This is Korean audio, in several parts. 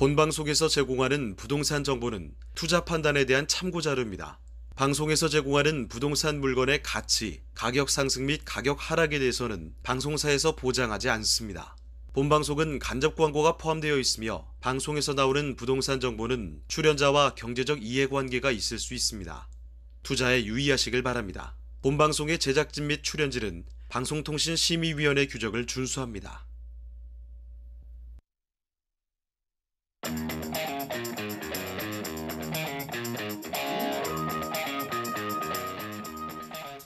본방송에서 제공하는 부동산 정보는 투자 판단에 대한 참고 자료입니다. 방송에서 제공하는 부동산 물건의 가치, 가격 상승 및 가격 하락에 대해서는 방송사에서 보장하지 않습니다. 본방송은 간접 광고가 포함되어 있으며 방송에서 나오는 부동산 정보는 출연자와 경제적 이해관계가 있을 수 있습니다. 투자에 유의하시길 바랍니다. 본방송의 제작진 및 출연진은 방송통신심의위원회 규정을 준수합니다.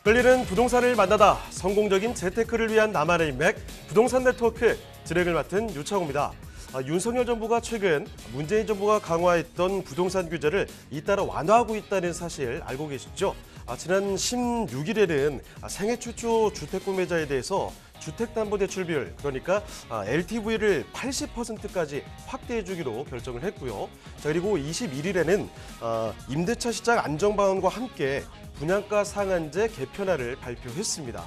끌리는 부동산을 만나다 성공적인 재테크를 위한 나만의 인맥 부동산 네트워크 진행을 맡은 유창호입니다. 윤석열 정부가 최근 문재인 정부가 강화했던 부동산 규제를 잇따라 완화하고 있다는 사실 알고 계시죠? 지난 16일에는 생애 최초 주택 구매자에 대해서 주택담보대출 비율, 그러니까 LTV를 80%까지 확대해 주기로 결정을 했고요. 그리고 21일에는 임대차 시장 안정 방안과 함께 분양가 상한제 개편안을 발표했습니다.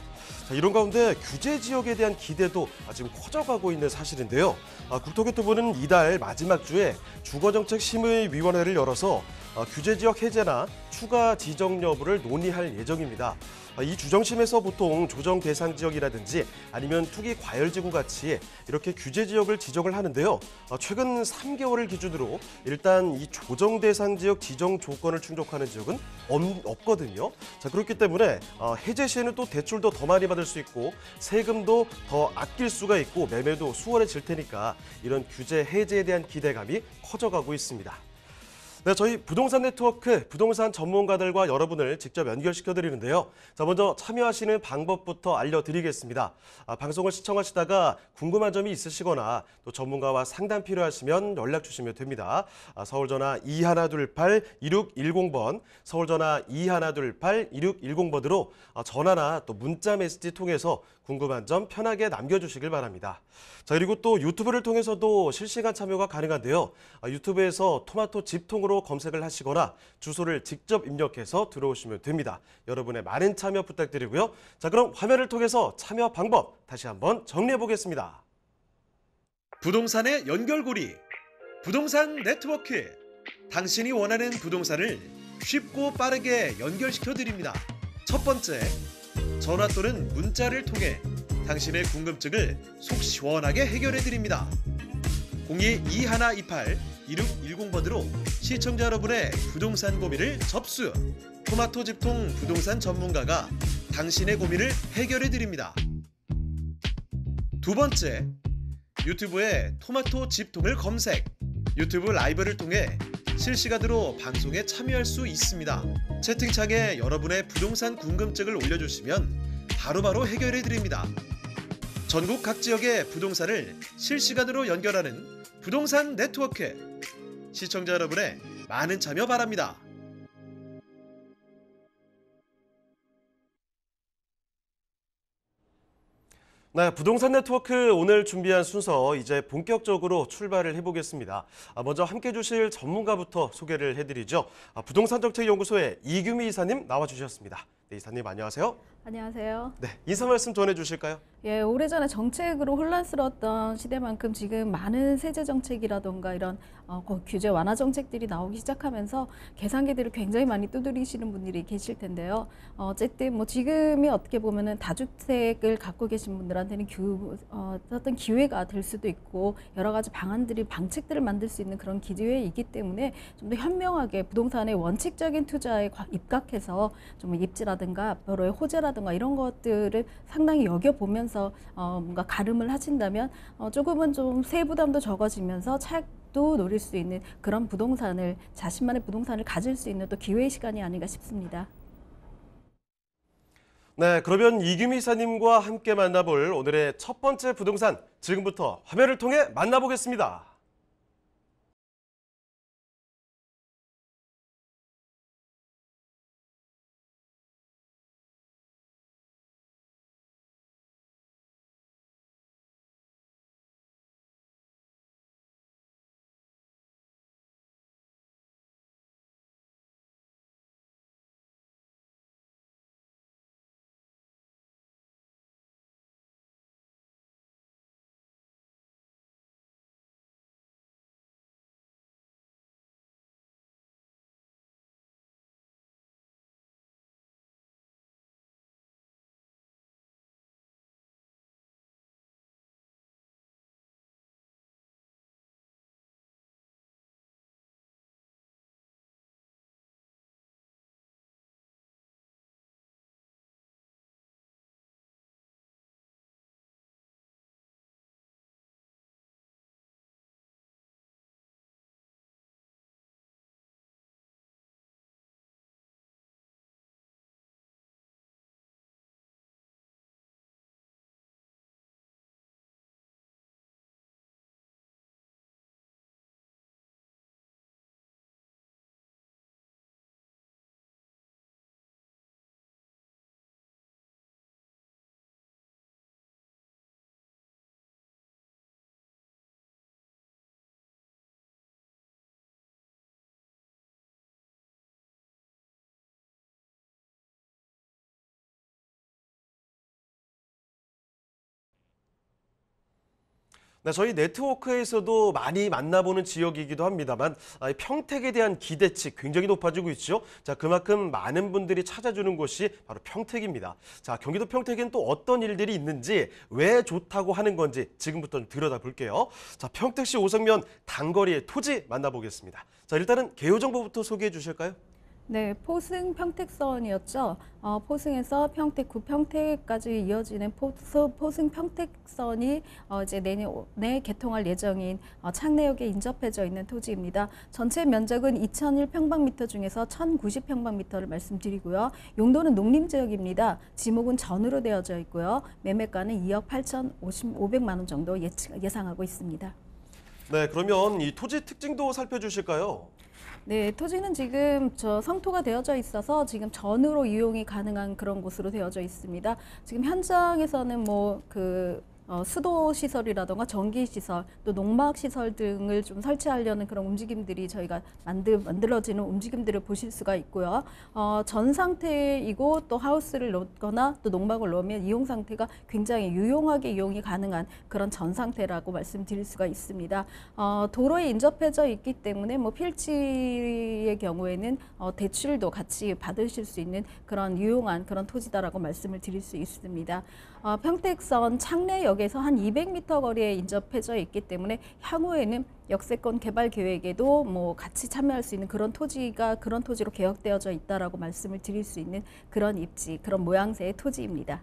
이런 가운데 규제 지역에 대한 기대도 지금 커져가고 있는 사실인데요. 국토교통부는 이달 마지막 주에 주거정책심의위원회를 열어서 규제 지역 해제나 추가 지정 여부를 논의할 예정입니다. 이 주정심에서 보통 조정 대상 지역이라든지 아니면 투기 과열지구 같이 이렇게 규제 지역을 지정을 하는데요. 최근 3개월을 기준으로 일단 이 조정 대상 지역 지정 조건을 충족하는 지역은 없거든요. 그렇기 때문에 해제 시에는 또 대출도 더 많이 받을 수 있고 세금도 더 아낄 수가 있고 매매도 수월해질 테니까 이런 규제 해제에 대한 기대감이 커져가고 있습니다. 네, 저희 부동산 네트워크 부동산 전문가들과 여러분을 직접 연결시켜 드리는데요. 먼저 참여하시는 방법부터 알려드리겠습니다. 방송을 시청하시다가 궁금한 점이 있으시거나 또 전문가와 상담 필요하시면 연락 주시면 됩니다. 서울전화 2128-2610번, 서울전화 2128-2610번으로 전화나 또 문자 메시지 통해서 궁금한 점 편하게 남겨주시길 바랍니다. 그리고 또 유튜브를 통해서도 실시간 참여가 가능한데요. 유튜브에서 토마토 집통으로 검색을 하시거나 주소를 직접 입력해서 들어오시면 됩니다. 여러분의 많은 참여 부탁드리고요. 그럼 화면을 통해서 참여 방법 다시 한번 정리해 보겠습니다. 부동산의 연결고리, 부동산 네트워크. 당신이 원하는 부동산을 쉽고 빠르게 연결시켜 드립니다. 첫 번째, 전화 또는 문자를 통해 당신의 궁금증을 속 시원하게 해결해 드립니다. 02-2128-2610번으로 시청자 여러분의 부동산 고민을 접수. 토마토 집통 부동산 전문가가 당신의 고민을 해결해 드립니다. 두 번째, 유튜브에 토마토 집통을 검색. 유튜브 라이브를 통해 실시간으로 방송에 참여할 수 있습니다. 채팅창에 여러분의 부동산 궁금증을 올려주시면 바로바로 해결해 드립니다. 전국 각 지역의 부동산을 실시간으로 연결하는 부동산 네트워크. 시청자 여러분의 많은 참여 바랍니다. 네, 부동산 네트워크 오늘 준비한 순서 이제 본격적으로 출발을 해보겠습니다. 먼저 함께 해주실 전문가부터 소개를 해드리죠. 부동산정책연구소의 이규미 이사님 나와주셨습니다. 네, 이사님 안녕하세요. 안녕하세요. 네, 인사 말씀 전해주실까요? 예, 오래전에 정책으로 혼란스러웠던 시대만큼 지금 많은 세제 정책이라던가 이런 규제 완화 정책들이 나오기 시작하면서 계산기들을 굉장히 많이 두드리시는 분들이 계실 텐데요. 어쨌든 뭐 지금이 어떻게 보면은 다주택을 갖고 계신 분들한테는 어떤 기회가 될 수도 있고 여러 가지 방안들이 방책들을 만들 수 있는 그런 기회이기 때문에 좀 더 현명하게 부동산의 원칙적인 투자에 입각해서 좀 입지라든가 여러의 호재라든가 이런 것들을 상당히 여겨보면서 뭔가 가름을 하신다면 조금은 좀 세부담도 적어지면서 차익도 노릴 수 있는 그런 부동산을 자신만의 부동산을 가질 수 있는 또 기회의 시간이 아닌가 싶습니다. 네, 그러면 이규미 이사님과 함께 만나볼 오늘의 첫 번째 부동산 지금부터 화면을 통해 만나보겠습니다. 네, 저희 네트워크에서도 많이 만나보는 지역이기도 합니다만 이 평택에 대한 기대치 굉장히 높아지고 있죠. 자, 그만큼 많은 분들이 찾아주는 곳이 바로 평택입니다. 자, 경기도 평택엔 또 어떤 일들이 있는지 왜 좋다고 하는 건지 지금부터 좀 들여다볼게요. 자, 평택시 오성면 단거리의 토지 만나보겠습니다. 자, 일단은 개요 정보부터 소개해 주실까요? 네, 포승 평택선이었죠. 포승에서 평택구 평택까지 이어지는 포승 평택선이 이제 내년에 개통할 예정인 창내역에 인접해져 있는 토지입니다. 전체 면적은 2,001평방미터 중에서 1,090평방미터를 말씀드리고요. 용도는 농림지역입니다. 지목은 전으로 되어져 있고요. 매매가는 2억 8,500만 원 정도 예상하고 있습니다. 네, 그러면 이 토지 특징도 살펴주실까요? 네, 토지는 지금 성토가 되어져 있어서 지금 전으로 이용이 가능한 그런 곳으로 되어져 있습니다. 지금 현장에서는 수도 시설이라던가 전기 시설, 또 농막 시설 등을 좀 설치하려는 그런 움직임들이 저희가 만들어지는 움직임들을 보실 수가 있고요. 전 상태이고 또 하우스를 넣거나 또 농막을 넣으면 이용 상태가 굉장히 유용하게 이용이 가능한 그런 전 상태라고 말씀드릴 수가 있습니다. 도로에 인접해져 있기 때문에 필지의 경우에는 대출도 같이 받으실 수 있는 그런 유용한 그런 토지다라고 말씀을 드릴 수 있습니다. 평택선 창내역에서 한 200m 거리에 인접해져 있기 때문에 향후에는 역세권 개발 계획에도 같이 참여할 수 있는 그런 토지로 개혁되어져 있다라고 말씀을 드릴 수 있는 그런 입지, 그런 모양새의 토지입니다.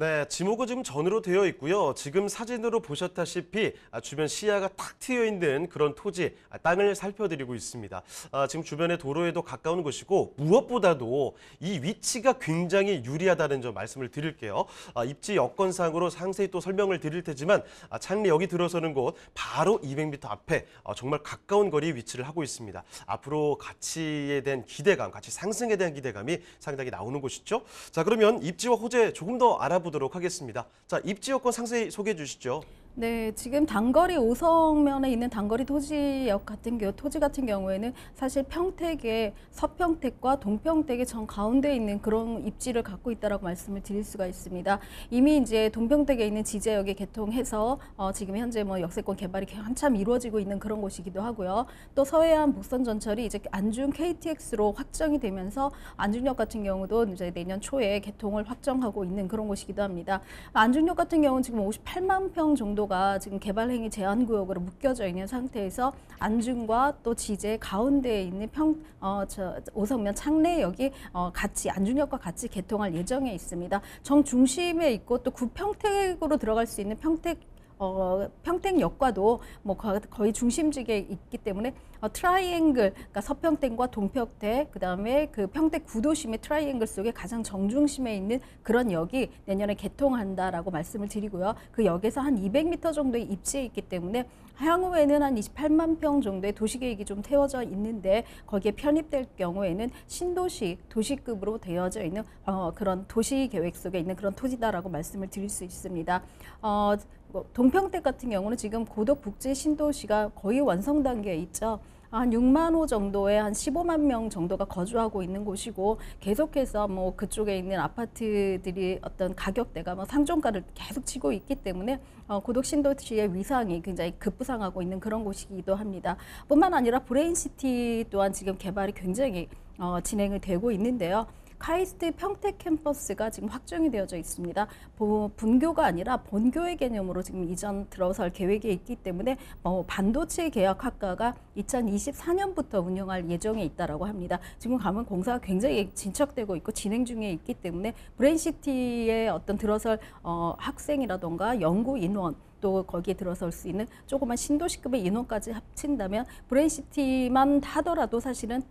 네, 지목은 지금 전으로 되어 있고요. 지금 사진으로 보셨다시피 주변 시야가 탁 트여 있는 그런 토지, 땅을 살펴드리고 있습니다. 지금 주변에 도로에도 가까운 곳이고 무엇보다도 이 위치가 굉장히 유리하다는 점 말씀을 드릴게요. 입지 여건상으로 상세히 또 설명을 드릴 테지만 창리역이 들어서는 곳 바로 200m 앞에 정말 가까운 거리에 위치를 하고 있습니다. 앞으로 가치에 대한 기대감, 가치 상승에 대한 기대감이 상당히 나오는 곳이죠. 자, 그러면 입지와 호재 조금 더 알아보도록 하겠습니다. 자, 입지 여건 상세히 소개해 주시죠. 네, 지금 단거리 오성면에 있는 단거리 토지 같은 경우에는 사실 평택의 서평택과 동평택의 정 가운데에 있는 그런 입지를 갖고 있다라고 말씀을 드릴 수가 있습니다. 이미 이제 동평택에 있는 지제역에 개통해서 지금 현재 역세권 개발이 한참 이루어지고 있는 그런 곳이기도 하고요. 또 서해안 복선 전철이 이제 안중 KTX로 확정이 되면서 안중역 같은 경우도 이제 내년 초에 개통을 확정하고 있는 그런 곳이기도 합니다. 안중역 같은 경우는 지금 58만 평 정도가 지금 개발행위 제한구역으로 묶여져 있는 상태에서 안중과 또 지제 가운데에 있는 오성면 창내역이 안중역과 같이 개통할 예정에 있습니다. 정 중심에 있고 또 구평택으로 들어갈 수 있는 평택역과도 거의 중심지에 있기 때문에 트라이앵글, 그러니까 서평택과 동평택, 그다음에 그 평택 구도심의 트라이앵글 속에 가장 정중심에 있는 그런 역이 내년에 개통한다라고 말씀을 드리고요. 그 역에서 한 200m 정도의 입지에 있기 때문에 향후에는 한 28만 평 정도의 도시계획이 좀 태워져 있는데 거기에 편입될 경우에는 신도시, 도시급으로 되어져 있는 그런 도시계획 속에 있는 그런 토지다라고 말씀을 드릴 수 있습니다. 동평택 같은 경우는 지금 고덕국제 신도시가 거의 완성 단계에 있죠. 한 6만 호 정도의 한 15만 명 정도가 거주하고 있는 곳이고 계속해서 그쪽에 있는 아파트들이 어떤 가격대가 상종가를 계속 치고 있기 때문에 고덕 신도시의 위상이 굉장히 급부상하고 있는 그런 곳이기도 합니다. 뿐만 아니라 브레인시티 또한 지금 개발이 굉장히 진행이 되고 있는데요. 카이스트 평택 캠퍼스가 지금 확정이 되어져 있습니다. 분교가 아니라 본교의 개념으로 지금 이전 들어설 계획에 있기 때문에 반도체 계약학과가 2024년부터 운영할 예정에 있다라고 합니다. 지금 가면 공사가 굉장히 진척되고 있고 진행 중에 있기 때문에 브레인시티의 어떤 들어설 학생이라던가 연구 인원 또 거기에 들어설 수 있는 조그만 신도시급의 인원까지 합친다면 브레인시티만 하더라도 사실은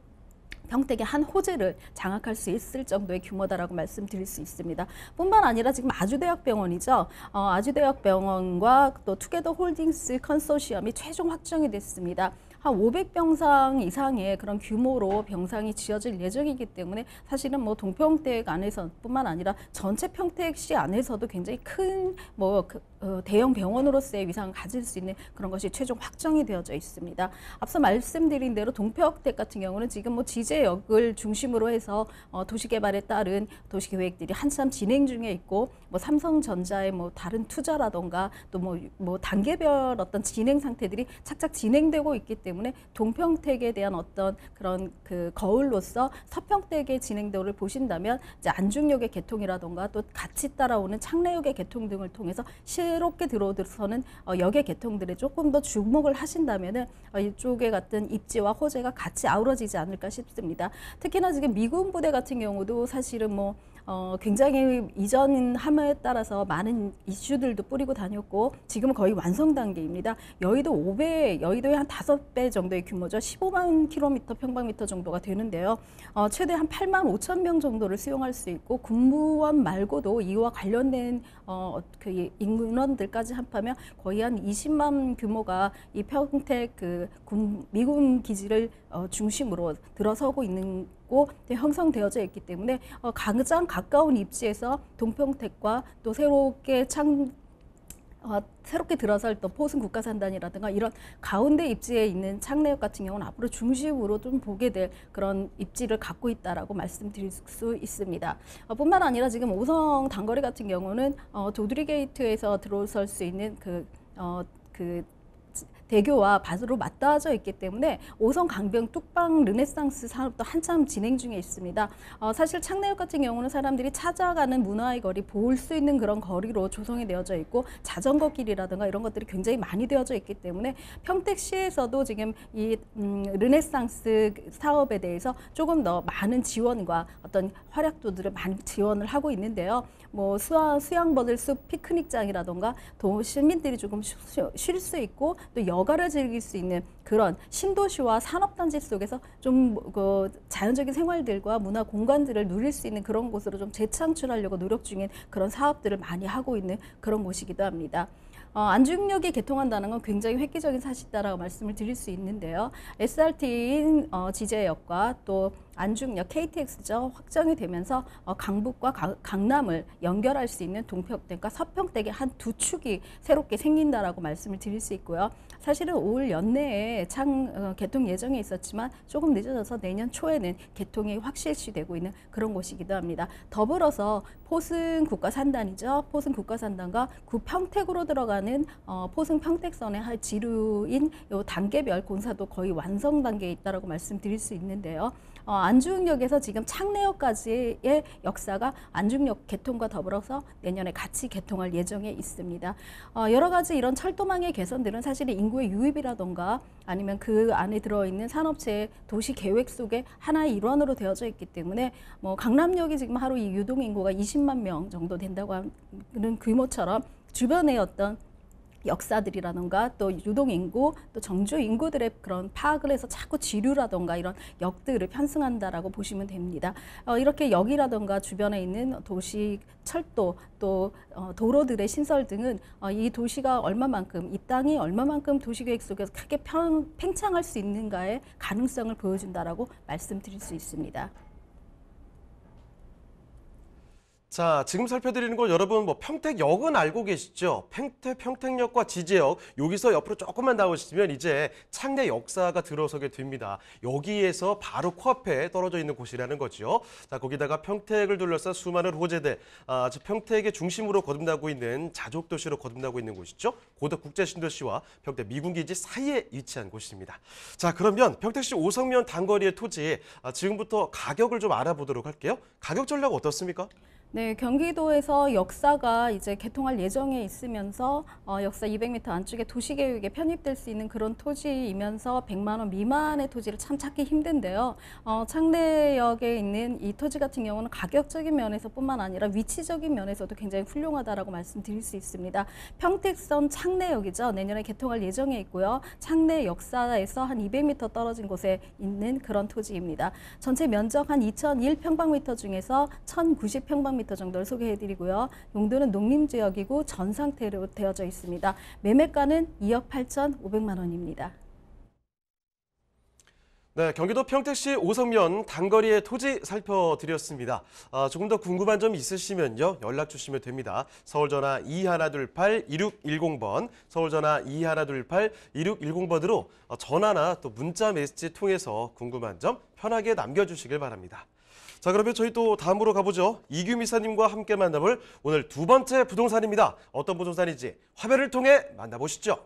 평택의 한 호재를 장악할 수 있을 정도의 규모다라고 말씀드릴 수 있습니다. 뿐만 아니라 지금 아주대학병원이죠. 아주대학병원과 또 투게더 홀딩스 컨소시엄이 최종 확정이 됐습니다. 한 500병상 이상의 그런 규모로 병상이 지어질 예정이기 때문에 사실은 뭐 동평택 안에서뿐만 아니라 전체 평택시 안에서도 굉장히 큰 대형 병원으로서의 위상을 가질 수 있는 그런 것이 최종 확정이 되어져 있습니다. 앞서 말씀드린 대로 동평택 같은 경우는 지금 뭐 지제역을 중심으로 해서 도시개발에 따른 도시계획들이 한참 진행 중에 있고, 뭐 삼성전자의 뭐 다른 투자라던가 또 뭐 단계별 어떤 진행 상태들이 착착 진행되고 있기 때문에 동평택에 대한 어떤 그런 그 거울로서 서평택의 진행도를 보신다면 이제 안중역의 개통이라던가 또 같이 따라오는 창내역의 개통 등을 통해서 새롭게 들어서는 역의 개통들에 조금 더 주목을 하신다면은 이쪽에 같은 입지와 호재가 같이 아우러지지 않을까 싶습니다. 특히나 지금 미군 부대 같은 경우도 사실은 굉장히 이전함에 따라서 많은 이슈들도 뿌리고 다녔고 지금은 거의 완성 단계입니다. 여의도 5배, 여의도의 한 5배 정도의 규모죠. 15만 킬로미터 평방미터 정도가 되는데요. 최대 한 8만 5천 명 정도를 수용할 수 있고 군무원 말고도 이와 관련된 그 인원들까지 합하면 거의 한 20만 규모가 이 평택 그 미군 기지를 중심으로 들어서고 있는 형성되어져 있기 때문에 가장 가까운 입지에서 동평택과 또 새롭게 들어설 또 포승 국가산단이라든가 이런 가운데 입지에 있는 창내역 같은 경우는 앞으로 중심으로 좀 보게 될 그런 입지를 갖고 있다라고 말씀드릴 수 있습니다. 뿐만 아니라 지금 5성 단거리 같은 경우는 도드리 게이트에서 들어설 수 있는 그 대교와 바로 맞닿아져 있기 때문에 5성 강변 뚝방 르네상스 사업도 한참 진행 중에 있습니다. 사실 창내역 같은 경우는 사람들이 찾아가는 문화의 거리, 볼 수 있는 그런 거리로 조성이 되어져 있고 자전거 길이라든가 이런 것들이 굉장히 많이 되어져 있기 때문에 평택시에서도 지금 이 르네상스 사업에 대해서 조금 더 많은 지원과 어떤 활약도들을 많이 지원을 하고 있는데요. 뭐 수양버들 숲 피크닉장이라던가 또 시민들이 조금 쉴 수 있고 또 여가를 즐길 수 있는 그런 신도시와 산업단지 속에서 좀 그 자연적인 생활들과 문화 공간들을 누릴 수 있는 그런 곳으로 좀 재창출하려고 노력 중인 그런 사업들을 많이 하고 있는 그런 곳이기도 합니다. 안중역이 개통한다는 건 굉장히 획기적인 사실이다라고 말씀을 드릴 수 있는데요. SRT인 지제역과 또 안중역 KTX죠. 확정이 되면서 강북과 강남을 연결할 수 있는 동평택과 서평택의 한 두 축이 새롭게 생긴다라고 말씀을 드릴 수 있고요. 사실은 올 연내에 개통 예정에 있었지만 조금 늦어져서 내년 초에는 개통이 확실시되고 있는 그런 곳이기도 합니다. 더불어서 포승 국가산단이죠. 포승 국가산단과 구평택으로 들어가는 포승 평택선의 지류인 요 단계별 공사도 거의 완성 단계에 있다라고 말씀드릴 수 있는데요. 안중역에서 지금 창내역까지의 역사가 안중역 개통과 더불어서 내년에 같이 개통할 예정에 있습니다. 여러 가지 이런 철도망의 개선들은 사실 인구의 유입이라던가 아니면 그 안에 들어있는 산업체의 도시 계획 속에 하나의 일환으로 되어져 있기 때문에 강남역이 지금 하루 이 유동 인구가 20만 명 정도 된다고 하는 규모처럼 주변의 어떤 역사들이라던가 또 유동인구 또 정주 인구들의 그런 파악을 해서 자꾸 지류라던가 이런 역들을 편승한다라고 보시면 됩니다. 이렇게 역이라던가 주변에 있는 도시 철도 또 도로들의 신설 등은 이 도시가 얼마만큼 이 땅이 얼마만큼 도시계획 속에서 크게 팽창할 수 있는가의 가능성을 보여준다라고 말씀드릴 수 있습니다. 자, 지금 살펴드리는 거 여러분 평택역은 알고 계시죠? 평택역과 지제역 여기서 옆으로 조금만 나오시면 이제 창내 역사가 들어서게 됩니다. 여기에서 바로 코앞에 떨어져 있는 곳이라는 거죠. 자, 거기다가 평택을 둘러싼 수많은 호재들, 평택의 중심으로 거듭나고 있는 자족도시로 거듭나고 있는 곳이죠. 고덕 국제신도시와 평택 미군기지 사이에 위치한 곳입니다. 자, 그러면 평택시 오성면 단거리의 토지 지금부터 가격을 좀 알아보도록 할게요. 가격 전략 어떻습니까? 네, 경기도에서 역사가 이제 개통할 예정에 있으면서 역사 200m 안쪽에 도시계획에 편입될 수 있는 그런 토지이면서 100만 원 미만의 토지를 참 찾기 힘든데요. 창내역에 있는 이 토지 같은 경우는 가격적인 면에서뿐만 아니라 위치적인 면에서도 굉장히 훌륭하다라고 말씀드릴 수 있습니다. 평택선 창내역이죠. 내년에 개통할 예정에 있고요. 창내 역사에서 한 200m 떨어진 곳에 있는 그런 토지입니다. 전체 면적 한 2001평방미터 중에서 1090평방미터 정도를 소개해드리고요. 용도는 농림지역이고 전 상태로 되어져 있습니다. 매매가는 2억 8,500만 원입니다. 네, 경기도 평택시 오성면 단거리의 토지 살펴드렸습니다. 조금 더 궁금한 점 있으시면요, 연락 주시면 됩니다. 서울전화 2128-2610번, 서울전화 2128-2610번으로 전화나 또 문자 메시지 통해서 궁금한 점 편하게 남겨주시길 바랍니다. 자, 그러면 저희 또 다음으로 가보죠. 이규 이사님과 함께 만나볼 오늘 두 번째 부동산입니다. 어떤 부동산인지 화면을 통해 만나보시죠.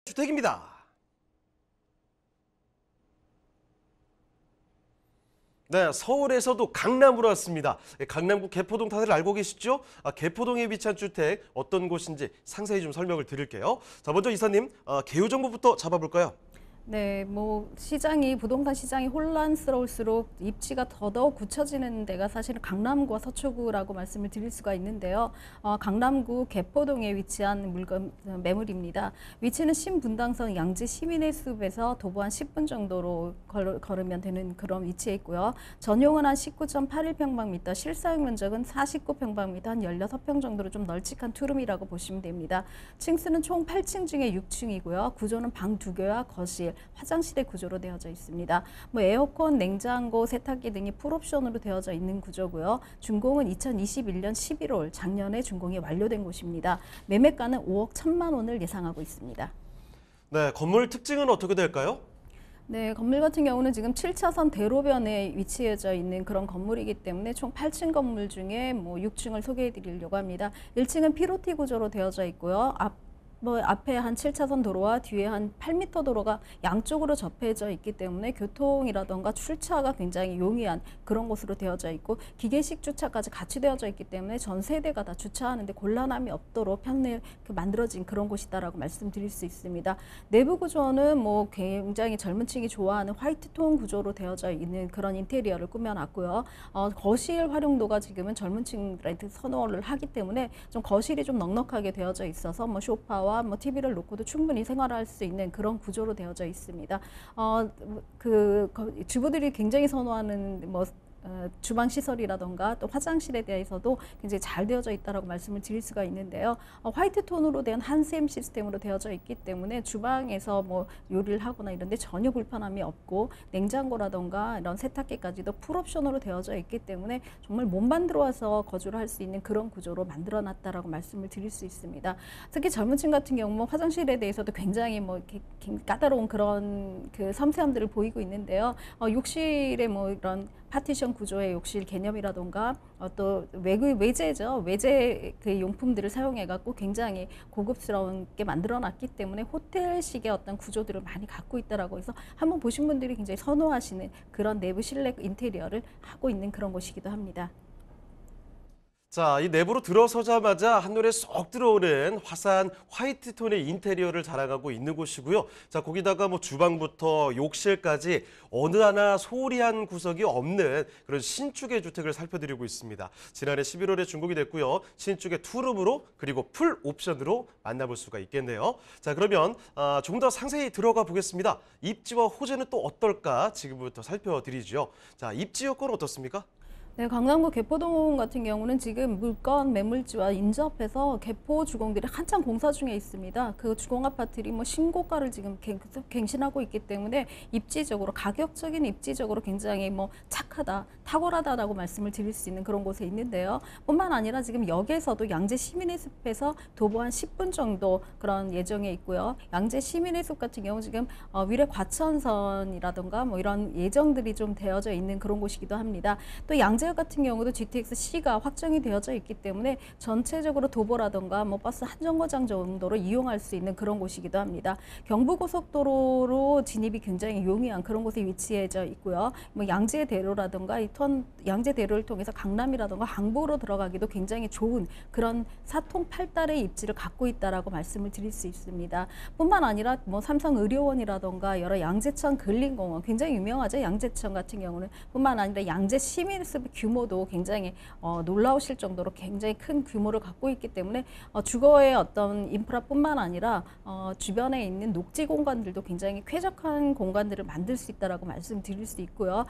주택입니다. 네, 서울에서도 강남으로 왔습니다. 강남구 개포동 다들 알고 계시죠? 개포동에 위치한 주택 어떤 곳인지 상세히 좀 설명을 드릴게요. 자, 먼저 이사님, 개요 정보부터 잡아볼까요? 네, 뭐 부동산 시장이 혼란스러울수록 입지가 더더욱 굳혀지는 데가 사실은 강남구와 서초구라고 말씀을 드릴 수가 있는데요. 강남구 개포동에 위치한 매물입니다. 위치는 신분당선 양지 시민의 숲에서 도보 한 10분 정도로 걸으면 되는 그런 위치에 있고요. 전용은 한 19.81평방미터, 실사용 면적은 49평방미터, 한 16평 정도로 좀 널찍한 투룸이라고 보시면 됩니다. 층수는 총 8층 중에 6층이고요. 구조는 방 2개와 거실, 화장실의 구조로 되어져 있습니다. 뭐 에어컨, 냉장고, 세탁기 등이 풀옵션으로 되어져 있는 구조고요. 준공은 2021년 11월 작년에 준공이 완료된 곳입니다. 매매가는 5억 1천만 원을 예상하고 있습니다. 네, 건물 특징은 어떻게 될까요? 네, 건물 같은 경우는 지금 7차선 대로변에 위치해져 있는 그런 건물이기 때문에 총 8층 건물 중에 뭐 6층을 소개해 드리려고 합니다. 1층은 피로티 구조로 되어져 있고요. 앞에 한 7차선 도로와 뒤에 한 8m 도로가 양쪽으로 접해져 있기 때문에 교통이라던가 출차가 굉장히 용이한 그런 곳으로 되어져 있고, 기계식 주차까지 같이 되어져 있기 때문에 전 세대가 다 주차하는데 곤란함이 없도록 만들어진 그런 곳이다라고 말씀드릴 수 있습니다. 내부 구조는 뭐 굉장히 젊은 층이 좋아하는 화이트톤 구조로 되어져 있는 그런 인테리어를 꾸며놨고요. 거실 활용도가 지금은 젊은 층들한테 선호를 하기 때문에 좀 거실이 좀 넉넉하게 되어져 있어서 뭐 소파와 뭐 TV를 놓고도 충분히 생활할 수 있는 그런 구조로 되어져 있습니다. 주부들이 굉장히 선호하는 주방 시설이라던가 또 화장실에 대해서도 굉장히 잘 되어져 있다라고 말씀을 드릴 수가 있는데요. 화이트 톤으로 된 한샘 시스템으로 되어져 있기 때문에 주방에서 뭐 요리를 하거나 이런 데 전혀 불편함이 없고, 냉장고라던가 이런 세탁기까지도 풀옵션으로 되어져 있기 때문에 정말 몸만 들어와서 거주를 할 수 있는 그런 구조로 만들어 놨다라고 말씀을 드릴 수 있습니다. 특히 젊은 층 같은 경우 뭐 화장실에 대해서도 굉장히 뭐 이렇게 까다로운 그런 그 섬세함들을 보이고 있는데요. 욕실에 뭐 이런 파티션 구조의 욕실 개념이라던가 또 외제죠. 외제 그 용품들을 사용해 갖고 굉장히 고급스러운게 만들어 놨기 때문에 호텔식의 어떤 구조들을 많이 갖고 있다라고 해서 한번 보신 분들이 굉장히 선호하시는 그런 내부 실내 인테리어를 하고 있는 그런 곳이기도 합니다. 자, 이 내부로 들어서자마자 한눈에 쏙 들어오는 화사한 화이트 톤의 인테리어를 자랑하고 있는 곳이고요. 자, 거기다가 뭐 주방부터 욕실까지 어느 하나 소홀히 한 구석이 없는 그런 신축의 주택을 살펴드리고 있습니다. 지난해 11월에 준공이 됐고요. 신축의 투룸으로 그리고 풀 옵션으로 만나볼 수가 있겠네요. 자, 그러면 조금 더 상세히 들어가 보겠습니다. 입지와 호재는 또 어떨까 지금부터 살펴드리죠. 자, 입지 여건은 어떻습니까? 네, 강남구 개포동 같은 경우는 지금 물건 매물지와 인접해서 개포 주공들이 한창 공사 중에 있습니다. 그 주공 아파트들이 뭐 신고가를 지금 갱신하고 있기 때문에 입지적으로 가격적인 입지적으로 굉장히 뭐 착하다, 탁월하다라고 말씀을 드릴 수 있는 그런 곳에 있는데요. 뿐만 아니라 지금 역에서도 양재 시민의 숲에서 도보 한 10분 정도 그런 예정에 있고요. 양재 시민의 숲 같은 경우 지금 위례 과천선이라던가 뭐 이런 예정들이 좀 되어져 있는 그런 곳이기도 합니다. 또 양재 같은 경우도 GTX-C가 확정이 되어져 있기 때문에 전체적으로 도보라던가 뭐 버스 한 정거장 정도로 이용할 수 있는 그런 곳이기도 합니다. 경부고속도로로 진입이 굉장히 용이한 그런 곳에 위치해져 있고요. 뭐 양재대로라던가 양재대로를 통해서 강남이라던가 항구로 들어가기도 굉장히 좋은 그런 사통팔달의 입지를 갖고 있다라고 말씀을 드릴 수 있습니다. 뿐만 아니라 뭐 삼성의료원이라던가 여러 양재천 근린공원 굉장히 유명하죠. 양재천 같은 경우는 뿐만 아니라 양재 시민숲 규모도 굉장히 놀라우실 정도로 굉장히 큰 규모를 갖고 있기 때문에 주거의 어떤 인프라뿐만 아니라 주변에 있는 녹지 공간들도 굉장히 쾌적한 공간들을 만들 수 있다라고 말씀드릴 수 있고요.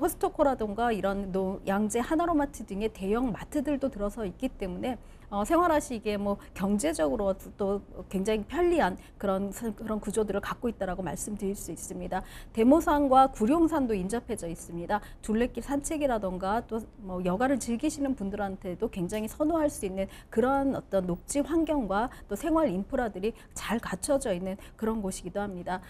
코스트코라든가 이런 양재 하나로마트 등의 대형 마트들도 들어서 있기 때문에 생활하시기에 뭐 경제적으로 또 굉장히 편리한 그런 구조들을 갖고 있다라고 말씀드릴 수 있습니다. 대모산과 구룡산도 인접해져 있습니다. 둘레길 산책이라던가 또 뭐 여가를 즐기시는 분들한테도 굉장히 선호할 수 있는 그런 어떤 녹지 환경과 또 생활 인프라들이 잘 갖춰져 있는 그런 곳이기도 합니다.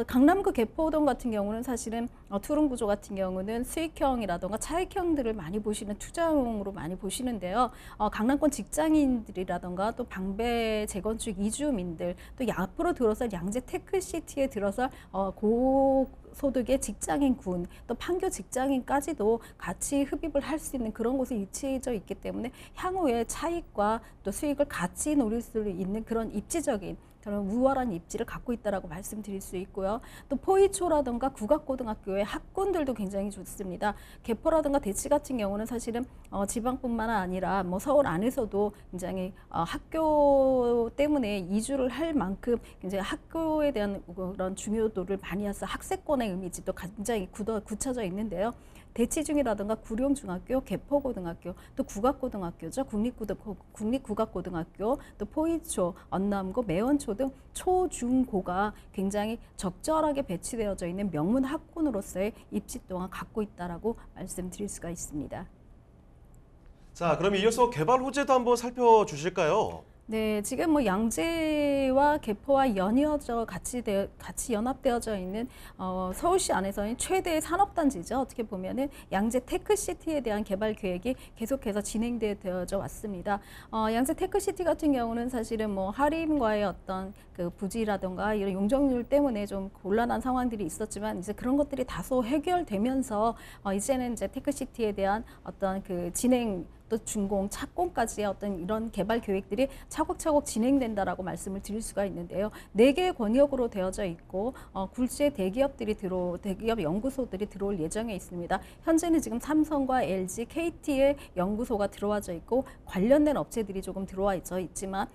강남구 개포동 같은 경우는 사실은 투룸 구조 같은 경우는 수익형이라던가 차익형들을 많이 보시는 투자용으로 많이 보시는데요. 강남권 직장인들이라던가 또 방배 재건축 이주민들 또 앞으로 들어서 양재 테크시티에 들어서 고소득의 직장인군 또 판교 직장인까지도 같이 흡입을 할 수 있는 그런 곳에 위치해져 있기 때문에 향후에 차익과 또 수익을 같이 노릴 수 있는 그런 입지적인 그런 우월한 입지를 갖고 있다라고 말씀드릴 수 있고요. 또 포이초라든가 국악고등학교의 학군들도 굉장히 좋습니다. 개포라든가 대치 같은 경우는 사실은 지방뿐만 아니라 뭐 서울 안에서도 굉장히 학교 때문에 이주를 할 만큼 굉장히 학교에 대한 그런 중요도를 많이 해서 학세권의 이미지도 굉장히 굳혀져 있는데요. 대치중이라든가 구룡중학교, 개포고등학교, 또 국악고등학교죠. 국립국악고등학교, 또 포이초, 언남고, 매원초 등 초중고가 굉장히 적절하게 배치되어져 있는 명문 학군으로서의 입지 또한 갖고 있다라고 말씀드릴 수가 있습니다. 자, 그럼 이어서 개발 호재도 한번 살펴주실까요? 네, 지금 뭐 양재와 개포와 연이어져 같이 연합되어져 있는 서울시 안에서는 최대의 산업단지죠. 어떻게 보면은 양재 테크시티에 대한 개발 계획이 계속해서 진행되어져 왔습니다. 양재 테크시티 같은 경우는 사실은 뭐 하림과의 어떤 그 부지라던가 이런 용적률 때문에 좀 곤란한 상황들이 있었지만 이제 그런 것들이 다소 해결되면서 이제는 이제 테크시티에 대한 어떤 그 진행 또 준공, 착공까지의 어떤 이런 개발 계획들이 차곡차곡 진행된다라고 말씀을 드릴 수가 있는데요. 4개의 권역으로 되어져 있고 굴지의 대기업 연구소들이 들어올 예정에 있습니다. 현재는 지금 삼성과 LG, KT의 연구소가 들어와져 있고 관련된 업체들이 조금 들어와 있지만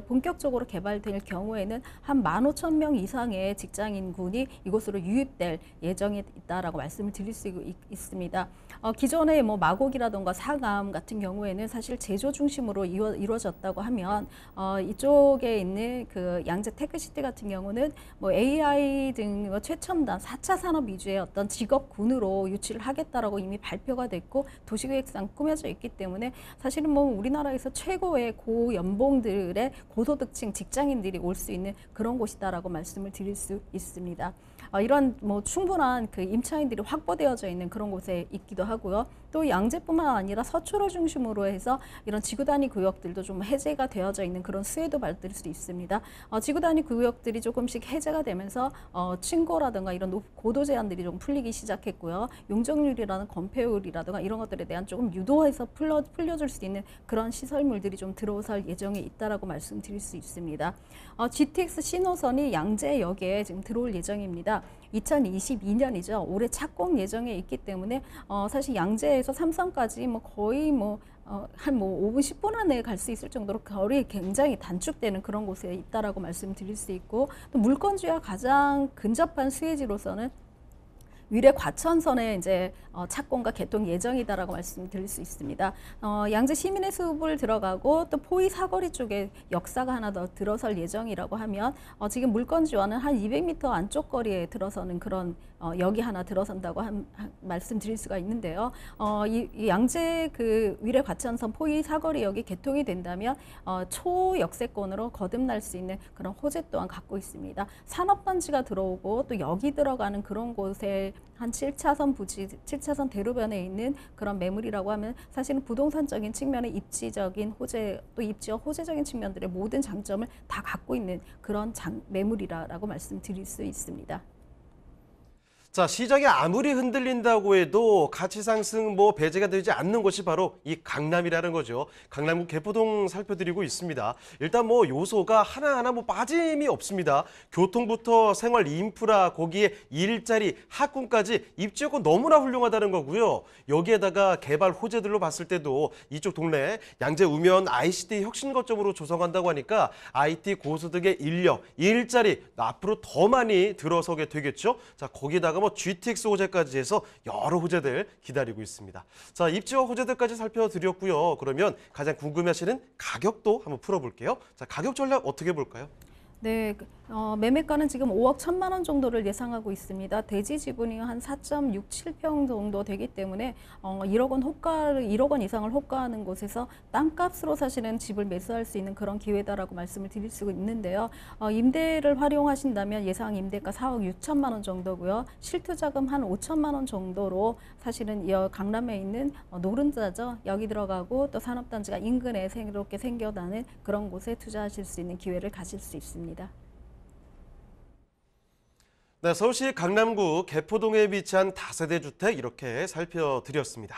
본격적으로 개발될 경우에는 한 15,000명 이상의 직장인군이 이곳으로 유입될 예정에 있다라고 말씀을 드릴 수 있습니다. 기존의 뭐 마곡이라던가 상암 같은 경우에는 사실 제조 중심으로 이루어졌다고 하면 이쪽에 있는 그 양재 테크시티 같은 경우는 뭐 AI 등 최첨단 4차 산업 위주의 어떤 직업군으로 유치를 하겠다라고 이미 발표가 됐고 도시계획상 꾸며져 있기 때문에 사실은 뭐 우리나라에서 최고의 고연봉들의 고소득층 직장인들이 올 수 있는 그런 곳이다라고 말씀을 드릴 수 있습니다. 이런 뭐 충분한 그 임차인들이 확보되어져 있는 그런 곳에 있기도 하고요. 또 양재뿐만 아니라 서초를 중심으로 해서 이런 지구 단위 구역들도 좀 해제가 되어져 있는 그런 수혜도 받을 수 있습니다. 지구 단위 구역들이 조금씩 해제가 되면서 층고라든가 이런 고도 제한들이 좀 풀리기 시작했고요. 용적률이라는 건폐율이라든가 이런 것들에 대한 조금 유도해서 풀려줄 수 있는 그런 시설물들이 좀 들어설 예정에 있다라고 말씀드릴 수 있습니다. GTX 신호선이 양재역에 지금 들어올 예정입니다. 2022년이죠. 올해 착공 예정에 있기 때문에 사실 양재에서 삼성까지 뭐 거의 한 5분, 10분 안에 갈 수 있을 정도로 거리 굉장히 단축되는 그런 곳에 있다라고 말씀드릴 수 있고, 또 물건지와 가장 근접한 수혜지로서는 위례 과천선에 이제 착공과 개통 예정이다라고 말씀드릴 수 있습니다. 양재 시민의 숲을 들어가고 또 포위 사거리 쪽에 역사가 하나 더 들어설 예정이라고 하면 지금 물건지와는 한 200m 안쪽 거리에 들어서는 그런 역이 하나 들어선다고 말씀드릴 수가 있는데요. 이 양재 그 위례 과천선 포위 사거리역이 개통이 된다면 초역세권으로 거듭날 수 있는 그런 호재 또한 갖고 있습니다. 산업단지가 들어오고 또 역이 들어가는 그런 곳에 한 7차선 부지, 7차선 대로변에 있는 그런 매물이라고 하면 사실은 부동산적인 측면의 입지적인 호재, 또 입지와 호재적인 측면들의 모든 장점을 다 갖고 있는 그런 매물이라고 말씀드릴 수 있습니다. 자, 시장이 아무리 흔들린다고 해도 가치 상승 배제가 되지 않는 곳이 바로 이 강남이라는 거죠. 강남구 개포동 살펴드리고 있습니다. 일단 요소가 하나하나 빠짐이 없습니다. 교통부터 생활 인프라, 거기에 일자리, 학군까지 입지여건 너무나 훌륭하다는 거고요. 여기에다가 개발 호재들로 봤을 때도 이쪽 동네 양재 우면 ICT 혁신 거점으로 조성한다고 하니까 IT 고소득의 인력, 일자리 앞으로 더 많이 들어서게 되겠죠. 자, 거기다가 GTX 호재까지 해서 여러 호재들 기다리고 있습니다. 자, 입지와 호재들까지 살펴드렸고요. 그러면 가장 궁금해하시는 가격도 한번 풀어볼게요. 자, 가격 전략 어떻게 볼까요? 네, 매매가는 지금 5억 1천만 원 정도를 예상하고 있습니다. 대지 지분이 한 4.67평 정도 되기 때문에 1억 원 이상을 호가하는 곳에서 땅값으로 사실은 집을 매수할 수 있는 그런 기회다라고 말씀을 드릴 수 있는데요. 임대를 활용하신다면 예상 임대가 4억 6천만 원 정도고요. 실투자금 한 5천만 원 정도로 사실은 강남에 있는 노른자죠. 여기 들어가고 또 산업단지가 인근에 새롭게 생겨나는 그런 곳에 투자하실 수 있는 기회를 가질 수 있습니다. 네, 서울시 강남구 개포동에 위치한 다세대 주택 이렇게 살펴드렸습니다.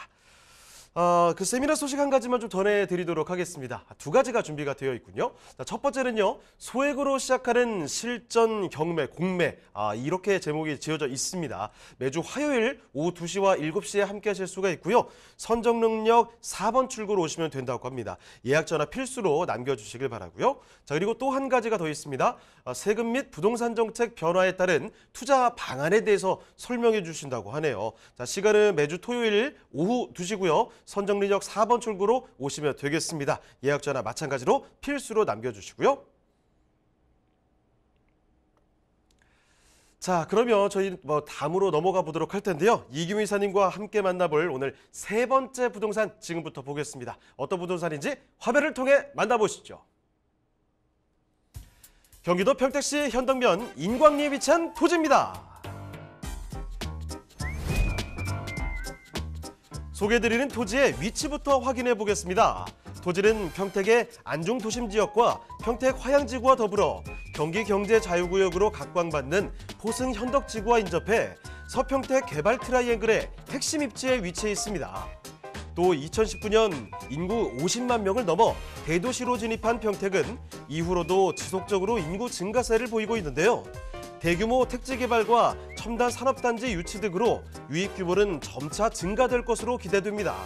그 세미나 소식 한 가지만 좀 전해드리도록 하겠습니다. 두 가지가 준비가 되어 있군요. 자, 첫 번째는요, 소액으로 시작하는 실전 경매, 공매, 이렇게 제목이 지어져 있습니다. 매주 화요일 오후 2시와 7시에 함께 하실 수가 있고요. 선정능력 4번 출구로 오시면 된다고 합니다. 예약 전화 필수로 남겨주시길 바라고요. 자, 그리고 또 한 가지가 더 있습니다. 세금 및 부동산 정책 변화에 따른 투자 방안에 대해서 설명해 주신다고 하네요. 자, 시간은 매주 토요일 오후 2시고요. 선정능력 4번 출구로 오시면 되겠습니다. 예약 전화 마찬가지로 필수로 남겨주시고요. 자, 그러면 저희 다음으로 넘어가 보도록 할 텐데요. 이규민 이사님과 함께 만나볼 오늘 세 번째 부동산 지금부터 보겠습니다. 어떤 부동산인지 화면을 통해 만나보시죠. 경기도 평택시 현덕면 인광리에 위치한 토지입니다. 소개해드리는 토지의 위치부터 확인해 보겠습니다. 토지는 평택의 안중도심지역과 평택 화양지구와 더불어 경기경제자유구역으로 각광받는 포승 현덕지구와 인접해 서평택 개발 트라이앵글의 핵심 입지에 위치해 있습니다. 또 2019년 인구 50만 명을 넘어 대도시로 진입한 평택은 이후로도 지속적으로 인구 증가세를 보이고 있는데요. 대규모 택지 개발과 첨단 산업단지 유치 등으로 유입 규모는 점차 증가될 것으로 기대됩니다.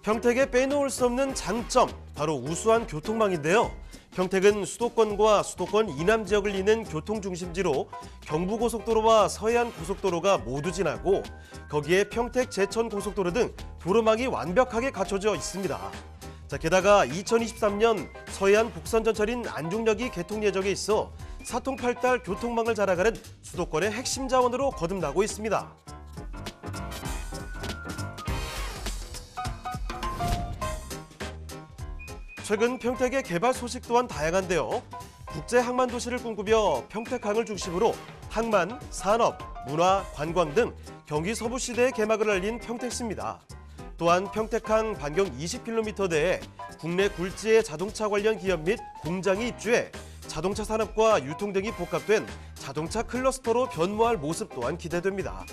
평택에 빼놓을 수 없는 장점, 바로 우수한 교통망인데요. 평택은 수도권과 수도권 이남 지역을 잇는 교통중심지로 경부고속도로와 서해안고속도로가 모두 지나고 거기에 평택 제천고속도로 등 도로망이 완벽하게 갖춰져 있습니다. 자, 게다가 2023년 서해안 국선전철인 안중역이 개통 예정에 있어 사통팔달 교통망을 자랑하는 수도권의 핵심 자원으로 거듭나고 있습니다. 최근 평택의 개발 소식 또한 다양한데요. 국제 항만 도시를 꿈꾸며 평택항을 중심으로 항만, 산업, 문화, 관광 등 경기 서부시대의 개막을 알린 평택시입니다. 또한 평택항 반경 20km 내에 국내 굴지의 자동차 관련 기업 및 공장이 입주해 자동차 산업과 유통 등이 복합된 자동차 클러스터로 변모할 모습 또한 기대됩니다.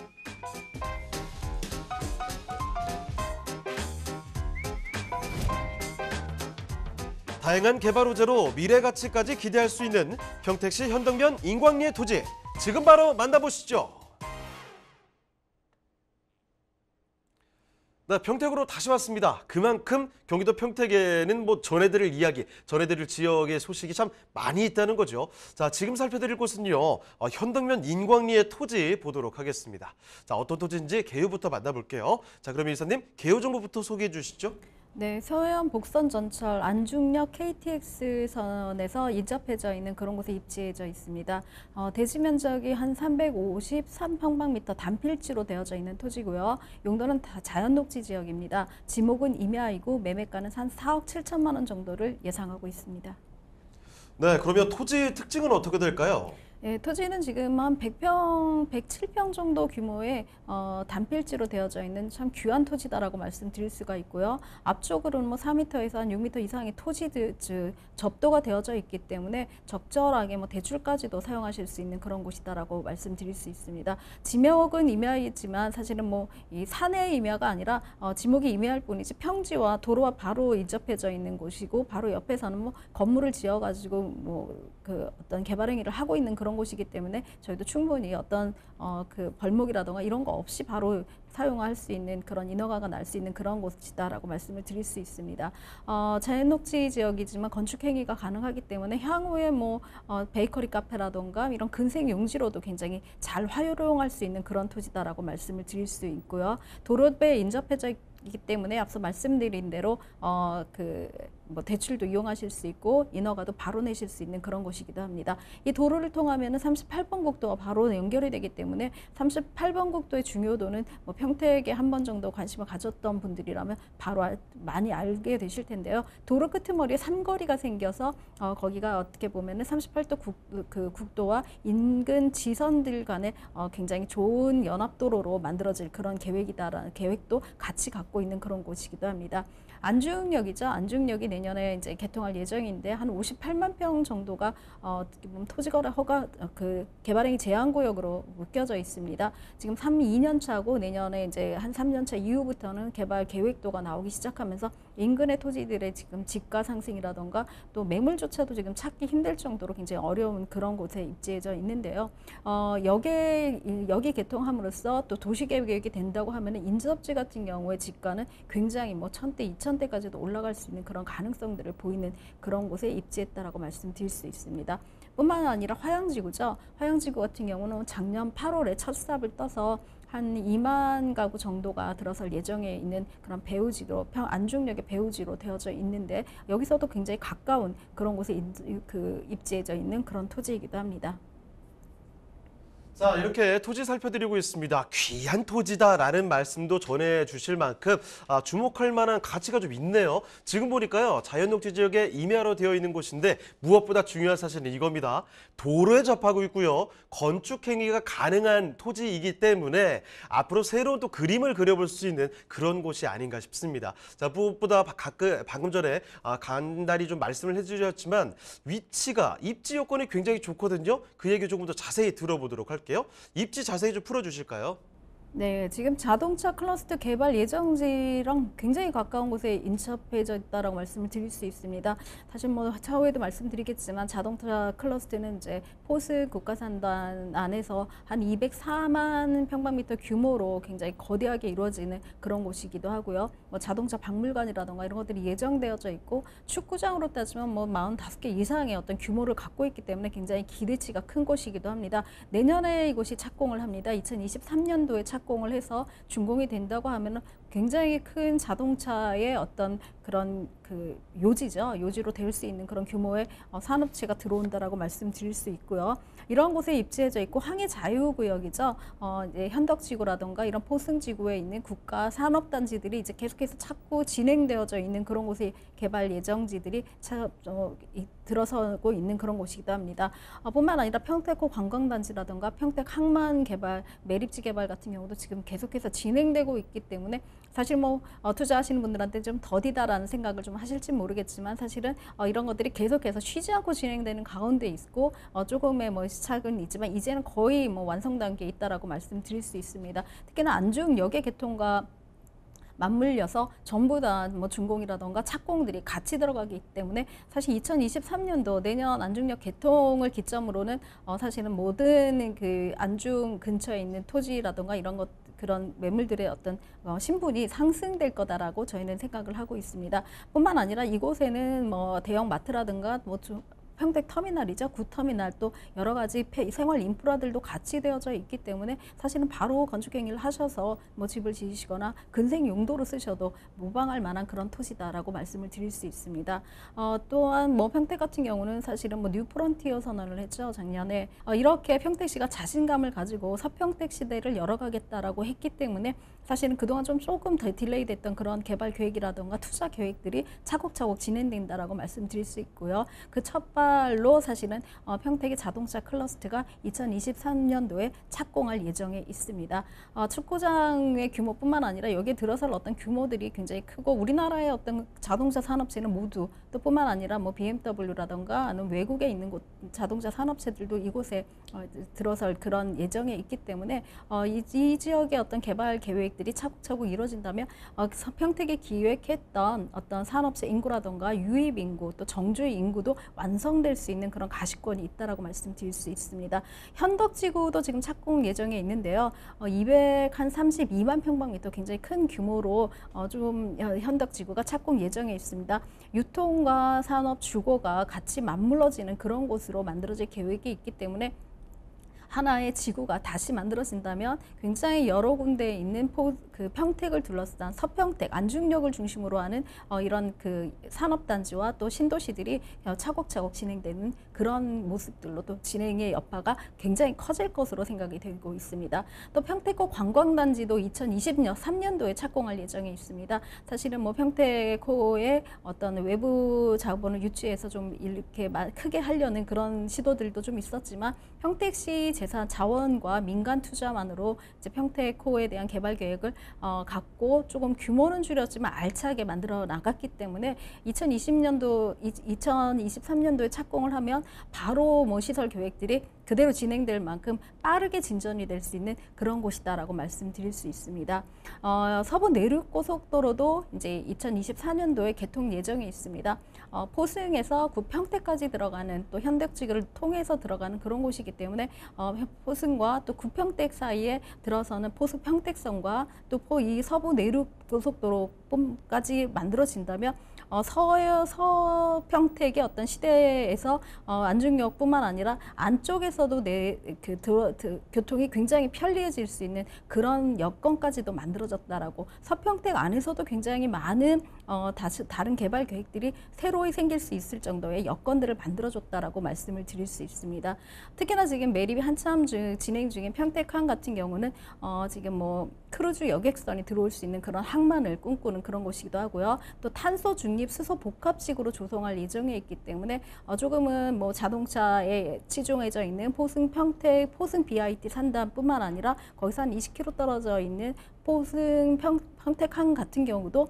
다양한 개발 호재로 미래 가치까지 기대할 수 있는 평택시 현덕면 인광리의 토지, 지금 바로 만나보시죠. 네, 평택으로 다시 왔습니다. 그만큼 경기도 평택에는 전해드릴 이야기, 전해드릴 지역의 소식이 참 많이 있다는 거죠. 자, 지금 살펴드릴 곳은요, 현덕면 인광리의 토지 보도록 하겠습니다. 자, 어떤 토지인지 개요부터 만나볼게요. 자, 그럼 이사님 개요 정보부터 소개해 주시죠. 네, 서해안 복선 전철 안중역 KTX선에서 인접해져 있는 그런 곳에 입지해져 있습니다. 대지 면적이 한 353평방미터 단필지로 되어져 있는 토지고요. 용도는 다 자연녹지 지역입니다. 지목은 임야이고 매매가는 한 4억 7천만 원 정도를 예상하고 있습니다. 네, 그러면 토지 특징은 어떻게 될까요? 예, 토지는 지금 한 100평, 107평 정도 규모의 단필지로 되어져 있는 참 귀한 토지다라고 말씀드릴 수가 있고요. 앞쪽으로는 4m에서 한 6m 이상의 토지들, 즉 접도가 되어져 있기 때문에 적절하게 대출까지도 사용하실 수 있는 그런 곳이다라고 말씀드릴 수 있습니다. 지목은 임야이지만 사실은 이 산의 임야가 아니라 지목이 임야일 뿐이지 평지와 도로와 바로 인접해져 있는 곳이고 바로 옆에서는 건물을 지어가지고 그 어떤 개발 행위를 하고 있는 그런 곳이기 때문에 저희도 충분히 어떤 그 벌목이라던가 이런 거 없이 바로 사용할 수 있는 그런 인허가가 날 수 있는 그런 곳이다라고 말씀을 드릴 수 있습니다. 자연녹지 지역이지만 건축 행위가 가능하기 때문에 향후에 베이커리 카페라던가 이런 근생 용지로도 굉장히 잘 활용할 수 있는 그런 토지다라고 말씀을 드릴 수 있고요. 도로에 인접해져 있기 때문에 앞서 말씀드린 대로 대출도 이용하실 수 있고 인허가도 바로 내실 수 있는 그런 곳이기도 합니다. 이 도로를 통하면 38번 국도가 바로 연결이 되기 때문에 38번 국도의 중요도는 평택에 한 번 정도 관심을 가졌던 분들이라면 바로 많이 알게 되실 텐데요. 도로 끄트머리에 삼거리가 생겨서 거기가 어떻게 보면 38도 국도와 인근 지선들 간에 굉장히 좋은 연합도로로 만들어질 그런 계획이다라는 계획도 같이 갖고 있는 그런 곳이기도 합니다. 안중역이죠. 안중역이 내년에 이제 개통할 예정인데 한 58만 평 정도가 토지거래 허가 개발행위 제한구역으로 묶여져 있습니다. 지금 2년 차고 내년에 이제 한 3년 차 이후부터는 개발 계획도가 나오기 시작하면서 인근의 토지들의 지금 집가 상승이라던가 또 매물조차도 지금 찾기 힘들 정도로 굉장히 어려운 그런 곳에 입지해져 있는데요. 여기 개통함으로써 또 도시계획이 된다고 하면 인접지 같은 경우에 집가는 굉장히 1000대, 2000대까지도 올라갈 수 있는 그런 가능성들을 보이는 그런 곳에 입지했다라고 말씀드릴 수 있습니다. 뿐만 아니라 화양지구죠. 화양지구 같은 경우는 작년 8월에 첫 삽을 떠서 한 2만 가구 정도가 들어설 예정에 있는 그런 배후지로 안중역의 배후지로 되어져 있는데 여기서도 굉장히 가까운 그런 곳에 입지해져 있는 그런 토지이기도 합니다. 자, 이렇게 토지 살펴드리고 있습니다. 귀한 토지다라는 말씀도 전해주실 만큼 주목할 만한 가치가 좀 있네요. 지금 보니까요, 자연녹지 지역에 임야로 되어 있는 곳인데 무엇보다 중요한 사실은 이겁니다. 도로에 접하고 있고요. 건축 행위가 가능한 토지이기 때문에 앞으로 새로운 또 그림을 그려볼 수 있는 그런 곳이 아닌가 싶습니다. 자, 무엇보다 방금 전에 간단히 좀 말씀을 해주셨지만 위치가 입지 요건이 굉장히 좋거든요. 그 얘기 조금 더 자세히 들어보도록 할게요. 입지 자세히 좀 풀어주실까요? 네, 지금 자동차 클러스터 개발 예정지랑 굉장히 가까운 곳에 인접해져 있다라고 말씀을 드릴 수 있습니다. 사실 차후에도 말씀드리겠지만 자동차 클러스터는 이제 포스 국가산단 안에서 한 204만 평방미터 규모로 굉장히 거대하게 이루어지는 그런 곳이기도 하고요. 자동차 박물관이라던가 이런 것들이 예정되어져 있고 축구장으로 따지면 45개 이상의 어떤 규모를 갖고 있기 때문에 굉장히 기대치가 큰 곳이기도 합니다. 내년에 이곳이 착공을 합니다. 2023년도에 착공을 착공을 해서 준공이 된다고 하면은 굉장히 큰 자동차의 어떤 그런 그 요지죠. 요지로 될 수 있는 그런 규모의 산업체가 들어온다라고 말씀드릴 수 있고요. 이런 곳에 입지해져 있고 항해 자유구역이죠. 이제 현덕지구라던가 이런 포승지구에 있는 국가 산업단지들이 이제 계속해서 찾고 진행되어져 있는 그런 곳의 개발 예정지들이 들어서고 있는 그런 곳이기도 합니다. 뿐만 아니라 평택호 관광단지라던가 평택 항만 개발, 매립지 개발 같은 경우도 지금 계속해서 진행되고 있기 때문에 사실 뭐 투자하시는 분들한테 좀 더디다라는 생각을 좀 하실지 모르겠지만 사실은 이런 것들이 계속해서 쉬지 않고 진행되는 가운데 있고 조금의 뭐 시착은 있지만 이제는 거의 뭐 완성 단계에 있다라고 말씀드릴 수 있습니다. 특히나 안중역의 개통과 맞물려서 전부 다 뭐 준공이라던가 착공들이 같이 들어가기 때문에 사실 2023년도 내년 안중역 개통을 기점으로는 사실은 모든 그 안중 근처에 있는 토지라던가 이런 것 그런 매물들의 어떤 신분이 상승될 거다라고 저희는 생각을 하고 있습니다. 뿐만 아니라 이곳에는 뭐 대형 마트라든가 뭐 평택 터미널이죠. 구터미널 또 여러 가지 생활 인프라들도 같이 되어져 있기 때문에 사실은 바로 건축 행위를 하셔서 뭐 집을 지으시거나 근생 용도로 쓰셔도 무방할 만한 그런 토지다라고 말씀을 드릴 수 있습니다. 또한 뭐 평택 같은 경우는 사실은 뭐 뉴프론티어 선언을 했죠. 작년에 이렇게 평택시가 자신감을 가지고 서평택 시대를 열어가겠다라고 했기 때문에 사실은 그동안 조금 더 딜레이 됐던 그런 개발 계획이라던가 투자 계획들이 차곡차곡 진행된다라고 말씀드릴 수 있고요. 그 첫발로 사실은 평택의 자동차 클러스터가 2023년도에 착공할 예정에 있습니다. 축구장의 규모뿐만 아니라 여기에 들어설 어떤 규모들이 굉장히 크고 우리나라의 어떤 자동차 산업체는 모두 또 뿐만 아니라 뭐 BMW라던가 아니면 외국에 있는 자동차 산업체들도 이곳에 들어설 그런 예정에 있기 때문에 이 지역의 어떤 개발 계획들이 차곡차곡 이루어진다면 평택에 기획했던 어떤 산업체 인구라던가 유입 인구 또 정주의 인구도 완성될 수 있는 그런 가시권이 있다라고 말씀드릴 수 있습니다. 현덕지구도 지금 착공 예정에 있는데요. 232만 평방미터 굉장히 큰 규모로 좀 현덕지구가 착공 예정에 있습니다. 유통과 산업 주거가 같이 맞물러지는 그런 곳으로 만들어질 계획이 있기 때문에 하나의 지구가 다시 만들어진다면 굉장히 여러 군데에 있는 그 평택을 둘러싼 서평택, 안중역을 중심으로 하는 이런 그 산업단지와 또 신도시들이 차곡차곡 진행되는 그런 모습들로 또 진행의 여파가 굉장히 커질 것으로 생각이 되고 있습니다. 또 평택호 관광단지도 2023년도에 착공할 예정에 있습니다. 사실은 뭐 평택호의 어떤 외부 자본을 유치해서 좀 이렇게 크게 하려는 그런 시도들도 좀 있었지만 평택시 재산 자원과 민간 투자만으로 이제 평택호에 대한 개발 계획을 갖고 조금 규모는 줄였지만 알차게 만들어 나갔기 때문에 2023년도에 착공을 하면 바로 뭐 시설 계획들이 그대로 진행될 만큼 빠르게 진전이 될 수 있는 그런 곳이다라고 말씀드릴 수 있습니다. 서부 내륙고속도로도 이제 2024년도에 개통 예정이 있습니다. 포승에서 구평택까지 들어가는 또 현덕지구를 통해서 들어가는 그런 곳이기 때문에 포승과 또 구평택 사이에 들어서는 포승평택선과 또 이 서부 내륙고속도로까지 만들어진다면 서평택의 어떤 시대에서 안중역뿐만 아니라 안쪽에서도 교통이 굉장히 편리해질 수 있는 그런 여건까지도 만들어졌다라고 서평택 안에서도 굉장히 많은 다른 개발 계획들이 새로이 생길 수 있을 정도의 여건들을 만들어줬다라고 말씀을 드릴 수 있습니다. 특히나 지금 매립이 한참 진행 중인 평택항 같은 경우는 지금 뭐 크루즈 여객선이 들어올 수 있는 그런 항만을 꿈꾸는 그런 곳이기도 하고요. 또 탄소 중립 수소 복합식으로 조성할 예정에 있기 때문에 조금은 뭐 자동차에 치중해져 있는 포승 평택 포승 BIT 산단뿐만 아니라 거기서 한 20km 떨어져 있는 포승 평택항 같은 경우도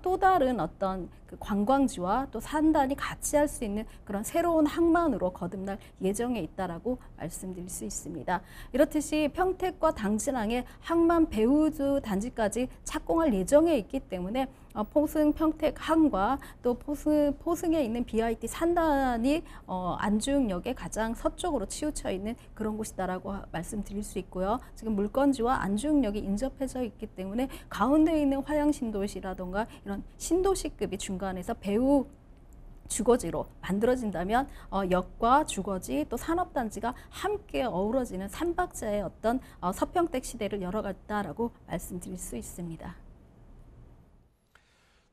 또 다른 어떤 그 관광지와 또 산단이 같이 할 수 있는 그런 새로운 항만으로 거듭날 예정에 있다라고 말씀드릴 수 있습니다. 이렇듯이 평택과 당진항의 항만 배우주 단지까지 착공할 예정에 있기 때문에 포승 평택항과 또 포승에 있는 BIT 산단이 안중역의 가장 서쪽으로 치우쳐 있는 그런 곳이다라고 말씀드릴 수 있고요. 지금 물건지와 안중역이 인접해져 있기 때문에 가운데 있는 화양신도시라던가 이런 신도시급이 중간에서 배후 주거지로 만들어진다면 역과 주거지 또 산업단지가 함께 어우러지는 삼박자의 어떤 서평택 시대를 열어갔다라고 말씀드릴 수 있습니다.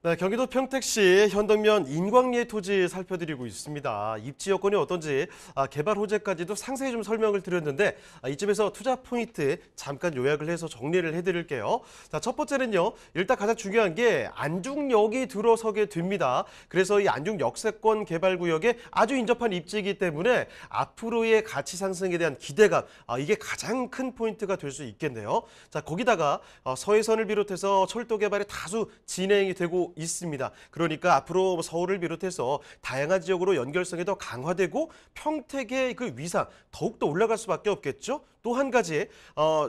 네, 경기도 평택시 현덕면 인광리의 토지 살펴드리고 있습니다. 입지 여건이 어떤지 개발 호재까지도 상세히 좀 설명을 드렸는데 이쯤에서 투자 포인트 잠깐 요약을 해서 정리를 해드릴게요. 자, 첫 번째는요. 일단 가장 중요한 게 안중역이 들어서게 됩니다. 그래서 이 안중 역세권 개발구역에 아주 인접한 입지이기 때문에 앞으로의 가치 상승에 대한 기대감 이게 가장 큰 포인트가 될 수 있겠네요. 자, 거기다가 서해선을 비롯해서 철도 개발이 다수 진행이 되고 있습니다. 그러니까 앞으로 서울을 비롯해서 다양한 지역으로 연결성이 더 강화되고 평택의 그 위상 더욱더 올라갈 수밖에 없겠죠. 또 한 가지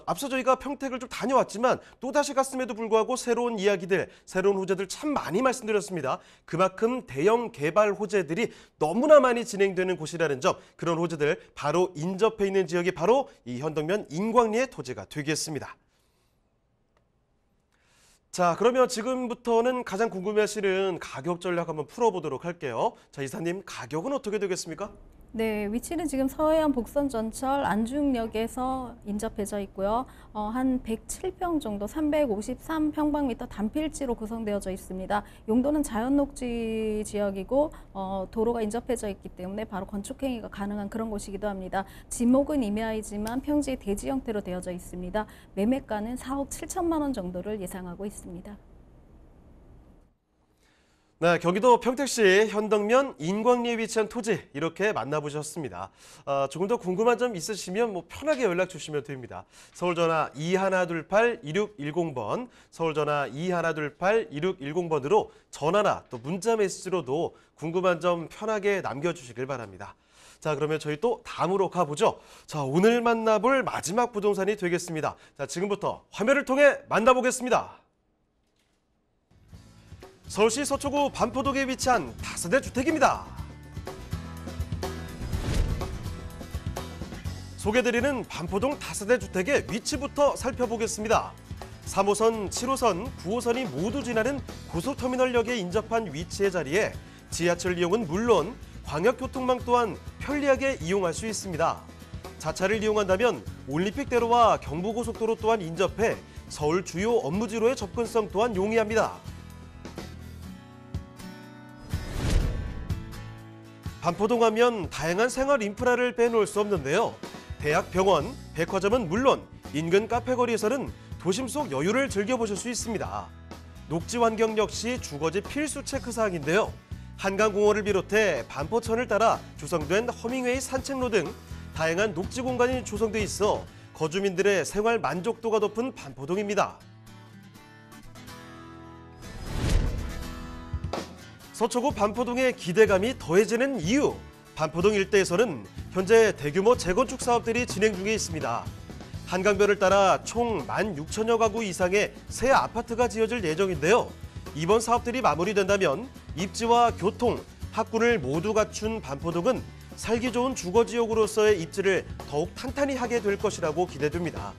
앞서 저희가 평택을 좀 다녀왔지만 또다시 갔음에도 불구하고 새로운 이야기들, 새로운 호재들 참 많이 말씀드렸습니다. 그만큼 대형 개발 호재들이 너무나 많이 진행되는 곳이라는 점, 그런 호재들 바로 인접해 있는 지역이 바로 이 현덕면 인광리의 토지가 되겠습니다. 자, 그러면 지금부터는 가장 궁금해하시는 가격 전략 한번 풀어보도록 할게요. 자, 이사님, 가격은 어떻게 되겠습니까? 네, 위치는 지금 서해안 복선전철 안중역에서 인접해져 있고요. 한 107평 정도, 353평방미터 단필지로 구성되어져 있습니다. 용도는 자연녹지 지역이고 도로가 인접해져 있기 때문에 바로 건축행위가 가능한 그런 곳이기도 합니다. 지목은 임야이지만 평지의 대지 형태로 되어져 있습니다. 매매가는 4억 7천만 원 정도를 예상하고 있습니다. 네, 경기도 평택시 현덕면 인광리에 위치한 토지 이렇게 만나보셨습니다. 조금 더 궁금한 점 있으시면 편하게 연락 주시면 됩니다. 서울전화 2128-2610번, 서울전화 2128-2610번으로 전화나 또 문자 메시지로도 궁금한 점 편하게 남겨주시길 바랍니다. 자, 그러면 저희 또 다음으로 가보죠. 자, 오늘 만나볼 마지막 부동산이 되겠습니다. 자, 지금부터 화면을 통해 만나보겠습니다. 서울시 서초구 반포동에 위치한 다세대 주택입니다. 소개드리는 반포동 다세대 주택의 위치부터 살펴보겠습니다. 3호선, 7호선, 9호선이 모두 지나는 고속터미널역에 인접한 위치의 자리에 지하철 이용은 물론 광역교통망 또한 편리하게 이용할 수 있습니다. 자차를 이용한다면 올림픽대로와 경부고속도로 또한 인접해 서울 주요 업무지로의 접근성 또한 용이합니다. 반포동 하면 다양한 생활 인프라를 빼놓을 수 없는데요. 대학, 병원, 백화점은 물론 인근 카페거리에서는 도심 속 여유를 즐겨보실 수 있습니다. 녹지 환경 역시 주거지 필수 체크사항인데요. 한강공원을 비롯해 반포천을 따라 조성된 허밍웨이 산책로 등 다양한 녹지 공간이 조성돼 있어 거주민들의 생활 만족도가 높은 반포동입니다. 서초구 반포동의 기대감이 더해지는 이유, 반포동 일대에서는 현재 대규모 재건축 사업들이 진행 중에 있습니다. 한강변을 따라 총 16,000여 가구 이상의 새 아파트가 지어질 예정인데요. 이번 사업들이 마무리된다면 입지와 교통, 학군을 모두 갖춘 반포동은 살기 좋은 주거지역으로서의 입지를 더욱 탄탄히 하게 될 것이라고 기대됩니다.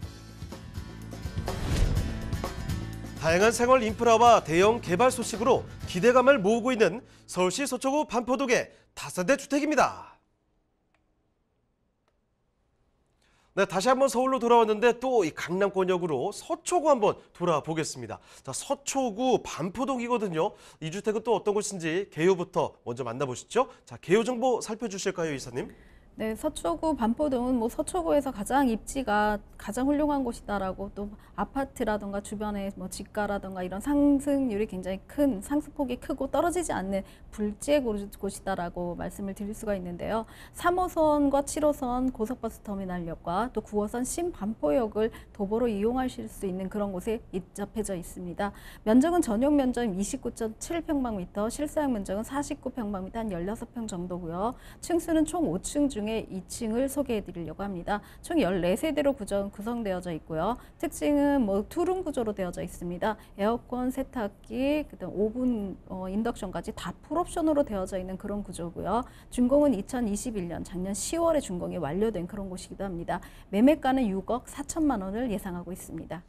다양한 생활 인프라와 대형 개발 소식으로 기대감을 모으고 있는 서울시 서초구 반포동의 다세대 주택입니다. 네, 다시 한번 서울로 돌아왔는데 또 이 강남권역으로 서초구 한번 돌아보겠습니다. 자, 서초구 반포동이거든요. 이 주택은 또 어떤 곳인지 개요부터 먼저 만나보시죠. 자, 개요 정보 살펴주실까요, 이사님? 네, 서초구 반포동은 서초구에서 가장 입지가 가장 훌륭한 곳이다라고 또 아파트라든가 주변에 집가라든가 이런 상승률이 굉장히 큰 상승폭이 크고 떨어지지 않는 불지의 곳이다라고 말씀을 드릴 수가 있는데요. 3호선과 7호선 고속버스 터미널역과 또 9호선 신반포역을 도보로 이용하실 수 있는 그런 곳에 인접해져 있습니다. 면적은 전용 면적 29.7평방미터, 실사용 면적은 49평방미터, 한 16평 정도고요. 층수는 총 5층 중 2층을 소개해 드리려고 합니다. 총 14세대로 구성되어져 있고요. 특징은 투룸 구조로 되어져 있습니다. 에어컨, 세탁기, 그다음 오븐, 인덕션까지 다 풀옵션으로 되어져 있는 그런 구조고요. 준공은 2021년 작년 10월에 준공이 완료된 그런 곳이기도 합니다. 매매가는 6억 4천만 원을 예상하고 있습니다.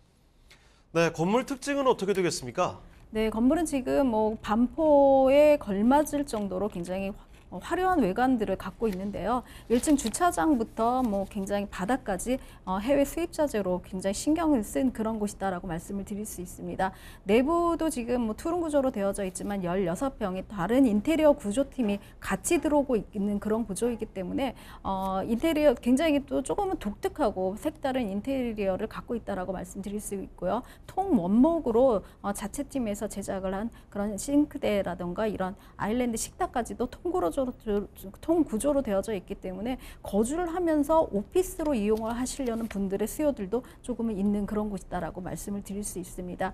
네, 건물 특징은 어떻게 되겠습니까? 네, 건물은 지금 뭐 반포에 걸맞을 정도로 굉장히 화려한 외관들을 갖고 있는데요. 1층 주차장부터 뭐 굉장히 바닥까지 해외 수입자재로 굉장히 신경을 쓴 그런 곳이다라고 말씀을 드릴 수 있습니다. 내부도 지금 뭐 투룸 구조로 되어져 있지만 16평의 다른 인테리어 구조팀이 같이 들어오고 있는 그런 구조이기 때문에 인테리어 굉장히 또 조금은 독특하고 색다른 인테리어를 갖고 있다라고 말씀드릴 수 있고요. 통 원목으로 자체팀에서 제작을 한 그런 싱크대라던가 이런 아일랜드 식탁까지도 통 구조로 되어져 있기 때문에 거주를 하면서 오피스로 이용을 하시려는 분들의 수요들도 조금은 있는 그런 곳이다라고 말씀을 드릴 수 있습니다.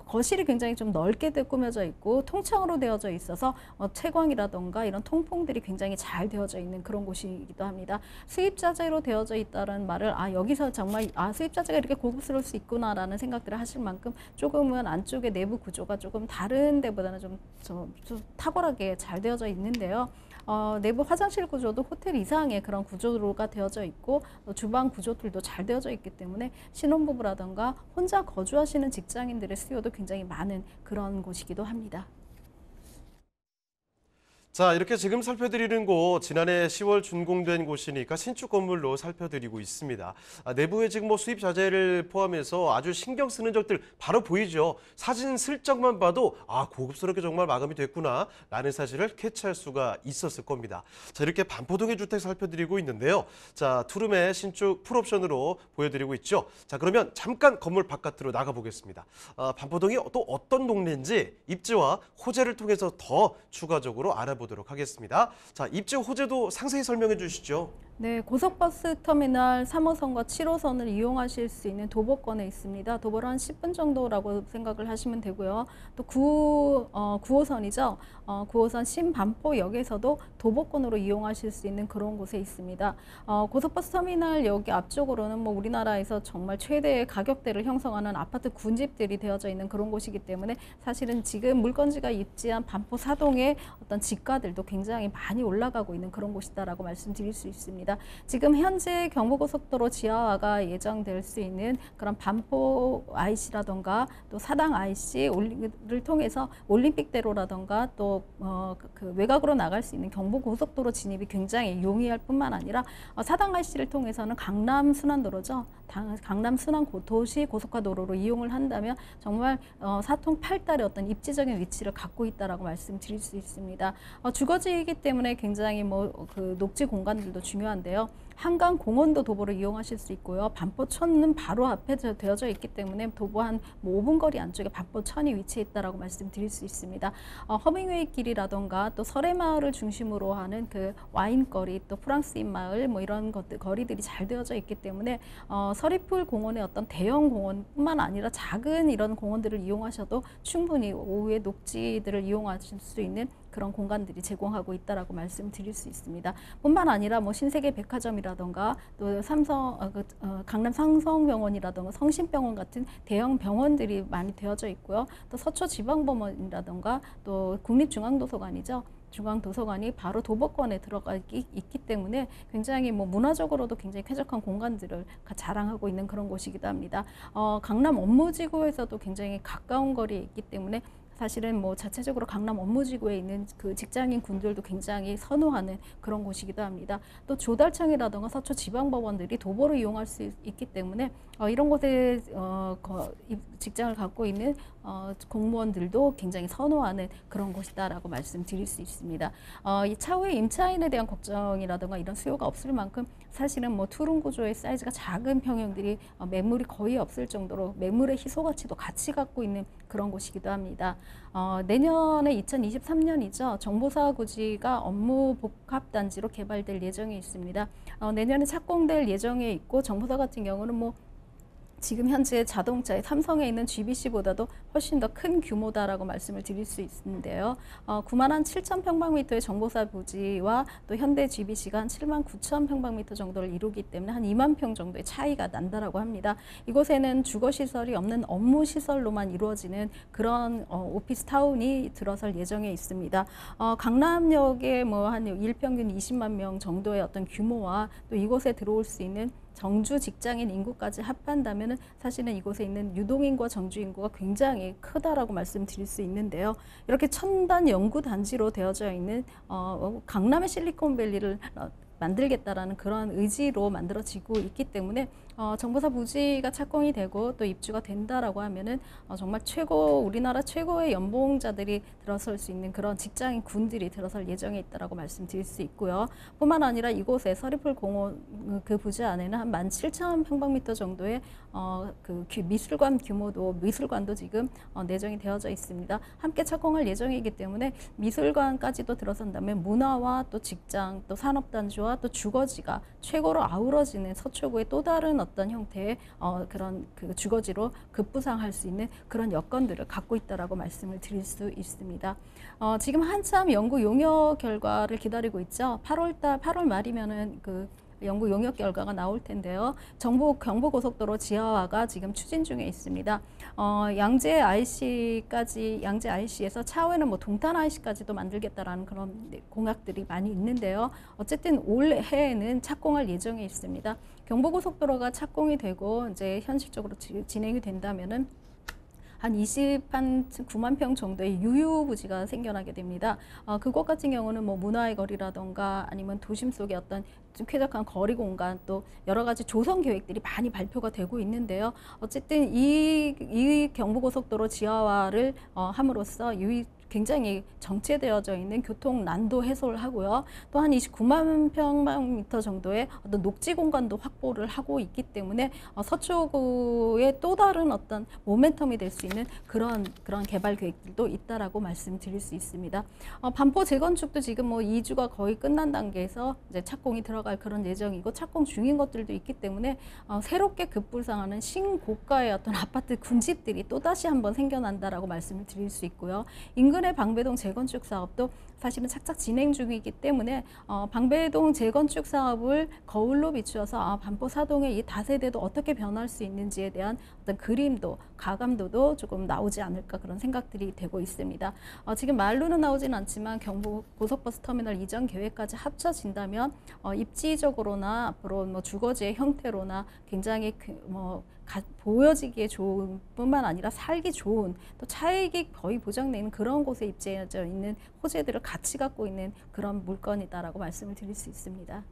거실이 굉장히 좀 넓게 꾸며져 있고 통창으로 되어져 있어서 채광이라던가 이런 통풍들이 굉장히 잘 되어져 있는 그런 곳이기도 합니다. 수입자재로 되어져 있다는 말을 여기서 정말 수입자재가 이렇게 고급스러울 수 있구나라는 생각들을 하실 만큼 조금은 안쪽의 내부 구조가 조금 다른 데보다는 좀 탁월하게 잘 되어져 있는데요. 내부 화장실 구조도 호텔 이상의 그런 구조가 되어져 있고 주방 구조들도 잘 되어져 있기 때문에 신혼부부라던가 혼자 거주하시는 직장인들의 수요도 굉장히 많은 그런 곳이기도 합니다. 자, 이렇게 지금 살펴드리는 곳 지난해 10월 준공된 곳이니까 신축 건물로 살펴드리고 있습니다. 내부에 지금 뭐 수입 자재를 포함해서 아주 신경 쓰는 적들 바로 보이죠. 사진 슬쩍만 봐도 고급스럽게 정말 마감이 됐구나 라는 사실을 캐치할 수가 있었을 겁니다. 자, 이렇게 반포동의 주택 살펴드리고 있는데요. 자, 투룸의 신축 풀옵션으로 보여드리고 있죠. 자, 그러면 잠깐 건물 바깥으로 나가보겠습니다. 반포동이 또 어떤 동네인지 입지와 호재를 통해서 더 추가적으로 알아보도록 하겠습니다. 자, 입지 호재도 상세히 설명해 주시죠. 네, 고속버스 터미널 3호선과 7호선을 이용하실 수 있는 도보권에 있습니다. 도보로 한 10분 정도라고 생각을 하시면 되고요. 또 9호선이죠. 9호선 신반포역에서도 도보권으로 이용하실 수 있는 그런 곳에 있습니다. 고속버스 터미널 여기 앞쪽으로는 뭐 우리나라에서 정말 최대의 가격대를 형성하는 아파트 군집들이 되어져 있는 그런 곳이기 때문에 사실은 지금 물건지가 입지한 반포 사동의 어떤 지가들도 굉장히 많이 올라가고 있는 그런 곳이다라고 말씀드릴 수 있습니다. 지금 현재 경부고속도로 지하화가 예정될 수 있는 그런 반포 IC라던가 또 사당 IC를 통해서 올림픽대로라던가 또 그 외곽으로 나갈 수 있는 경부고속도로 진입이 굉장히 용이할 뿐만 아니라 사당 IC를 통해서는 강남 순환도로죠. 강남 순환 도시 고속화도로로 이용을 한다면 정말 사통팔달의 어떤 입지적인 위치를 갖고 있다라고 말씀드릴 수 있습니다. 주거지이기 때문에 굉장히 그 녹지 공간들도 중요한데요. 한강 공원도 도보로 이용하실 수 있고요. 반포천은 바로 앞에 되어져 있기 때문에 도보 한 5분 거리 안쪽에 반포천이 위치해 있다라고 말씀드릴 수 있습니다. 허밍웨이 길이라던가 또 설해마을을 중심으로 하는 그 와인거리 또 프랑스인 마을 이런 것들 거리들이 잘 되어져 있기 때문에 서리풀 공원의 어떤 대형 공원뿐만 아니라 작은 이런 공원들을 이용하셔도 충분히 오후에 녹지들을 이용하실 수 있는 그런 공간들이 제공하고 있다라고 말씀드릴 수 있습니다. 뿐만 아니라 신세계 백화점이라던가 또 강남 상성병원이라던가 성심병원 같은 대형 병원들이 많이 되어져 있고요. 또 서초지방법원이라던가 또 국립중앙도서관이죠. 중앙도서관이 바로 도보권에 들어가 있기 때문에 굉장히 문화적으로도 굉장히 쾌적한 공간들을 자랑하고 있는 그런 곳이기도 합니다. 강남 업무지구에서도 굉장히 가까운 거리에 있기 때문에 사실은 자체적으로 강남 업무지구에 있는 그 직장인 군들도 굉장히 선호하는 그런 곳이기도 합니다. 또 조달청이라던가 서초지방법원들이 도보로 이용할 수 있기 때문에 이런 곳에 직장을 갖고 있는 공무원들도 굉장히 선호하는 그런 곳이다라고 말씀드릴 수 있습니다. 이 차후에 임차인에 대한 걱정이라던가 이런 수요가 없을 만큼 사실은 투룸 구조의 사이즈가 작은 평형들이 매물이 거의 없을 정도로 매물의 희소 가치도 같이 갖고 있는 그런 곳이기도 합니다. 내년에 2023년이죠. 정보사구지가 업무 복합단지로 개발될 예정에 있습니다. 내년에 착공될 예정에 있고 정보사 같은 경우는 지금 현재 자동차의 삼성에 있는 GBC보다도 훨씬 더 큰 규모다라고 말씀을 드릴 수 있는데요. 9만 한 7천 평방미터의 정보사 부지와 또 현대 GBC가 한 7만 9천 평방미터 정도를 이루기 때문에 한 2만 평 정도의 차이가 난다라고 합니다. 이곳에는 주거시설이 없는 업무시설로만 이루어지는 그런 오피스타운이 들어설 예정에 있습니다. 강남역에 한 일평균 20만 명 정도의 어떤 규모와 또 이곳에 들어올 수 있는 정주 직장인 인구까지 합한다면은 사실은 이곳에 있는 유동인구와 정주 인구가 굉장히 크다라고 말씀드릴 수 있는데요. 이렇게 첨단 연구 단지로 되어져 있는 강남의 실리콘밸리를 만들겠다라는 그런 의지로 만들어지고 있기 때문에 정보사 부지가 착공이 되고 또 입주가 된다라고 하면은 정말 우리나라 최고의 연봉자들이 들어설 수 있는 그런 직장인 군들이 들어설 예정에 있다라고 말씀드릴 수 있고요. 뿐만 아니라 이곳에 서리풀 공원 그 부지 안에는 한 17,000평방미터 정도의 미술관도 지금 내정이 되어져 있습니다. 함께 착공할 예정이기 때문에 미술관까지도 들어선다면 문화와 또 직장, 또 산업단지와 또 주거지가 최고로 아우러지는 서초구의 또 다른 어떤 형태의 그런 그 주거지로 급부상할 수 있는 그런 여건들을 갖고 있다라고 말씀을 드릴 수 있습니다. 지금 한참 연구 용역 결과를 기다리고 있죠. 8월 말이면은 그 연구 용역 결과가 나올 텐데요. 경부고속도로 지하화가 지금 추진 중에 있습니다. 양재 IC에서 차후에는 뭐 동탄 IC까지도 만들겠다라는 그런 공약들이 많이 있는데요. 어쨌든 올해에는 착공할 예정에 있습니다. 경부고속도로가 착공이 되고 이제 현실적으로 진행이 된다면은 한 29만 평 정도의 유휴부지가 생겨나게 됩니다. 그곳 같은 경우는 뭐 문화의 거리라던가 아니면 도심 속의 어떤 좀 쾌적한 거리 공간 또 여러 가지 조성 계획들이 많이 발표가 되고 있는데요. 어쨌든 이 경부고속도로 지하화를 함으로써 굉장히 정체되어져 있는 교통 난도 해소를 하고요. 또 한 29만 평방미터 정도의 어떤 녹지 공간도 확보를 하고 있기 때문에 서초구의 또 다른 어떤 모멘텀이 될 수 있는 그런 개발 계획들도 있다라고 말씀드릴 수 있습니다. 반포 재건축도 지금 뭐 2주가 거의 끝난 단계에서 이제 착공이 들어갈 그런 예정이고 착공 중인 것들도 있기 때문에 새롭게 급부상하는 신고가의 어떤 아파트 군집들이 또 다시 한번 생겨난다라고 말씀을 드릴 수 있고요. 인근의 방배동 재건축 사업도 사실은 착착 진행 중이기 때문에 방배동 재건축 사업을 거울로 비추어서 반포 사동의 이 다세대도 어떻게 변할 수 있는지에 대한 어떤 그림도 가감도도 조금 나오지 않을까 그런 생각들이 되고 있습니다. 지금 말로는 나오진 않지만 경부 고속버스 터미널 이전 계획까지 합쳐진다면 입지적으로나 앞으로 뭐 주거지의 형태로나 굉장히 보여지기에 좋은 뿐만 아니라 살기 좋은 또 차익이 거의 보장되는 그런 곳에 입지해져 있는 호재들을 같이 갖고 있는 그런 물건이다라고 말씀을 드릴 수 있습니다.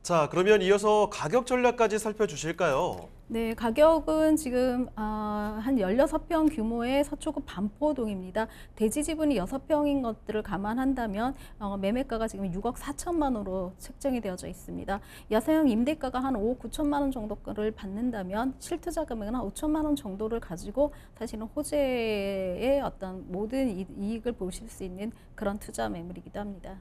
자, 그러면 이어서 가격 전략까지 살펴주실까요? 네, 가격은 지금 한 16평 규모의 서초구 반포동입니다. 대지 지분이 6평인 것들을 감안한다면 매매가가 지금 6억 4천만 원으로 책정이 되어져 있습니다. 야사형 임대가가 한 5억 9천만 원 정도를 받는다면 실투자 금액은 한 5천만 원 정도를 가지고 사실은 호재의 어떤 모든 이익을 보실 수 있는 그런 투자 매물이기도 합니다.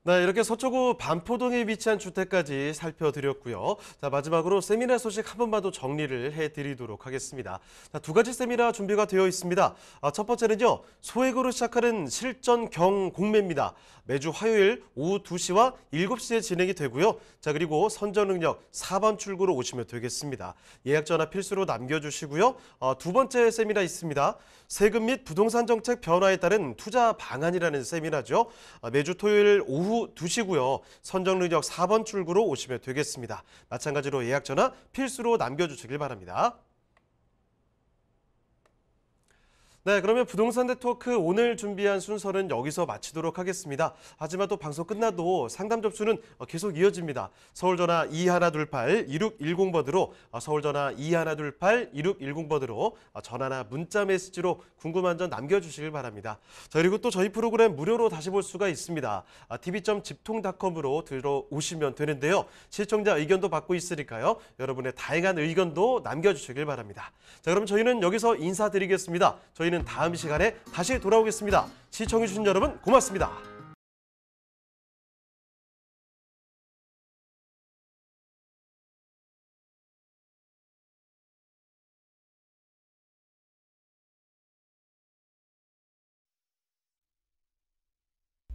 네, 이렇게 서초구 반포동에 위치한 주택까지 살펴드렸고요. 자, 마지막으로 세미나 소식 한 번만 더 정리를 해드리도록 하겠습니다. 자, 두 가지 세미나 준비가 되어 있습니다. 첫 번째는요, 소액으로 시작하는 실전 경공매입니다. 매주 화요일 오후 2시와 7시에 진행이 되고요. 자, 그리고 선정능력 4번 출구로 오시면 되겠습니다. 예약 전화 필수로 남겨주시고요. 두 번째 세미나 있습니다. 세금 및 부동산 정책 변화에 따른 투자 방안이라는 세미나죠. 매주 토요일 오후 2시고요. 선정능력 4번 출구로 오시면 되겠습니다. 마찬가지로 예약 전화 필수로 남겨주시길 바랍니다. 네, 그러면 부동산 네트워크 오늘 준비한 순서는 여기서 마치도록 하겠습니다. 하지만 또 방송 끝나도 상담 접수는 계속 이어집니다. 서울전화 2128-2610번으로 서울전화 2128-2610번으로 전화나 문자 메시지로 궁금한 점 남겨주시길 바랍니다. 자, 그리고 또 저희 프로그램 무료로 다시 볼 수가 있습니다. tv.집통닷컴으로 들어오시면 되는데요. 시청자 의견도 받고 있으니까요. 여러분의 다양한 의견도 남겨주시길 바랍니다. 자, 그럼 저희는 여기서 인사드리겠습니다. 저희는 다음 시간에 다시 돌아오겠습니다. 시청해주신 여러분 고맙습니다.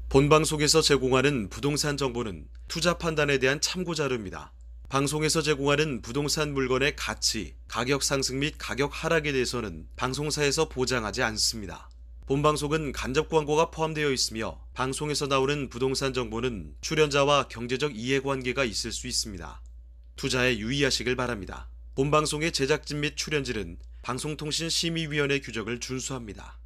본방송에서 제공하는 부동산 정보는 투자 판단에 대한 참고 자료입니다. 방송에서 제공하는 부동산 물건의 가치, 가격 상승 및 가격 하락에 대해서는 방송사에서 보장하지 않습니다. 본방송은 간접 광고가 포함되어 있으며 방송에서 나오는 부동산 정보는 출연자와 경제적 이해관계가 있을 수 있습니다. 투자에 유의하시길 바랍니다. 본방송의 제작진 및 출연진은 방송통신심의위원회 규정을 준수합니다.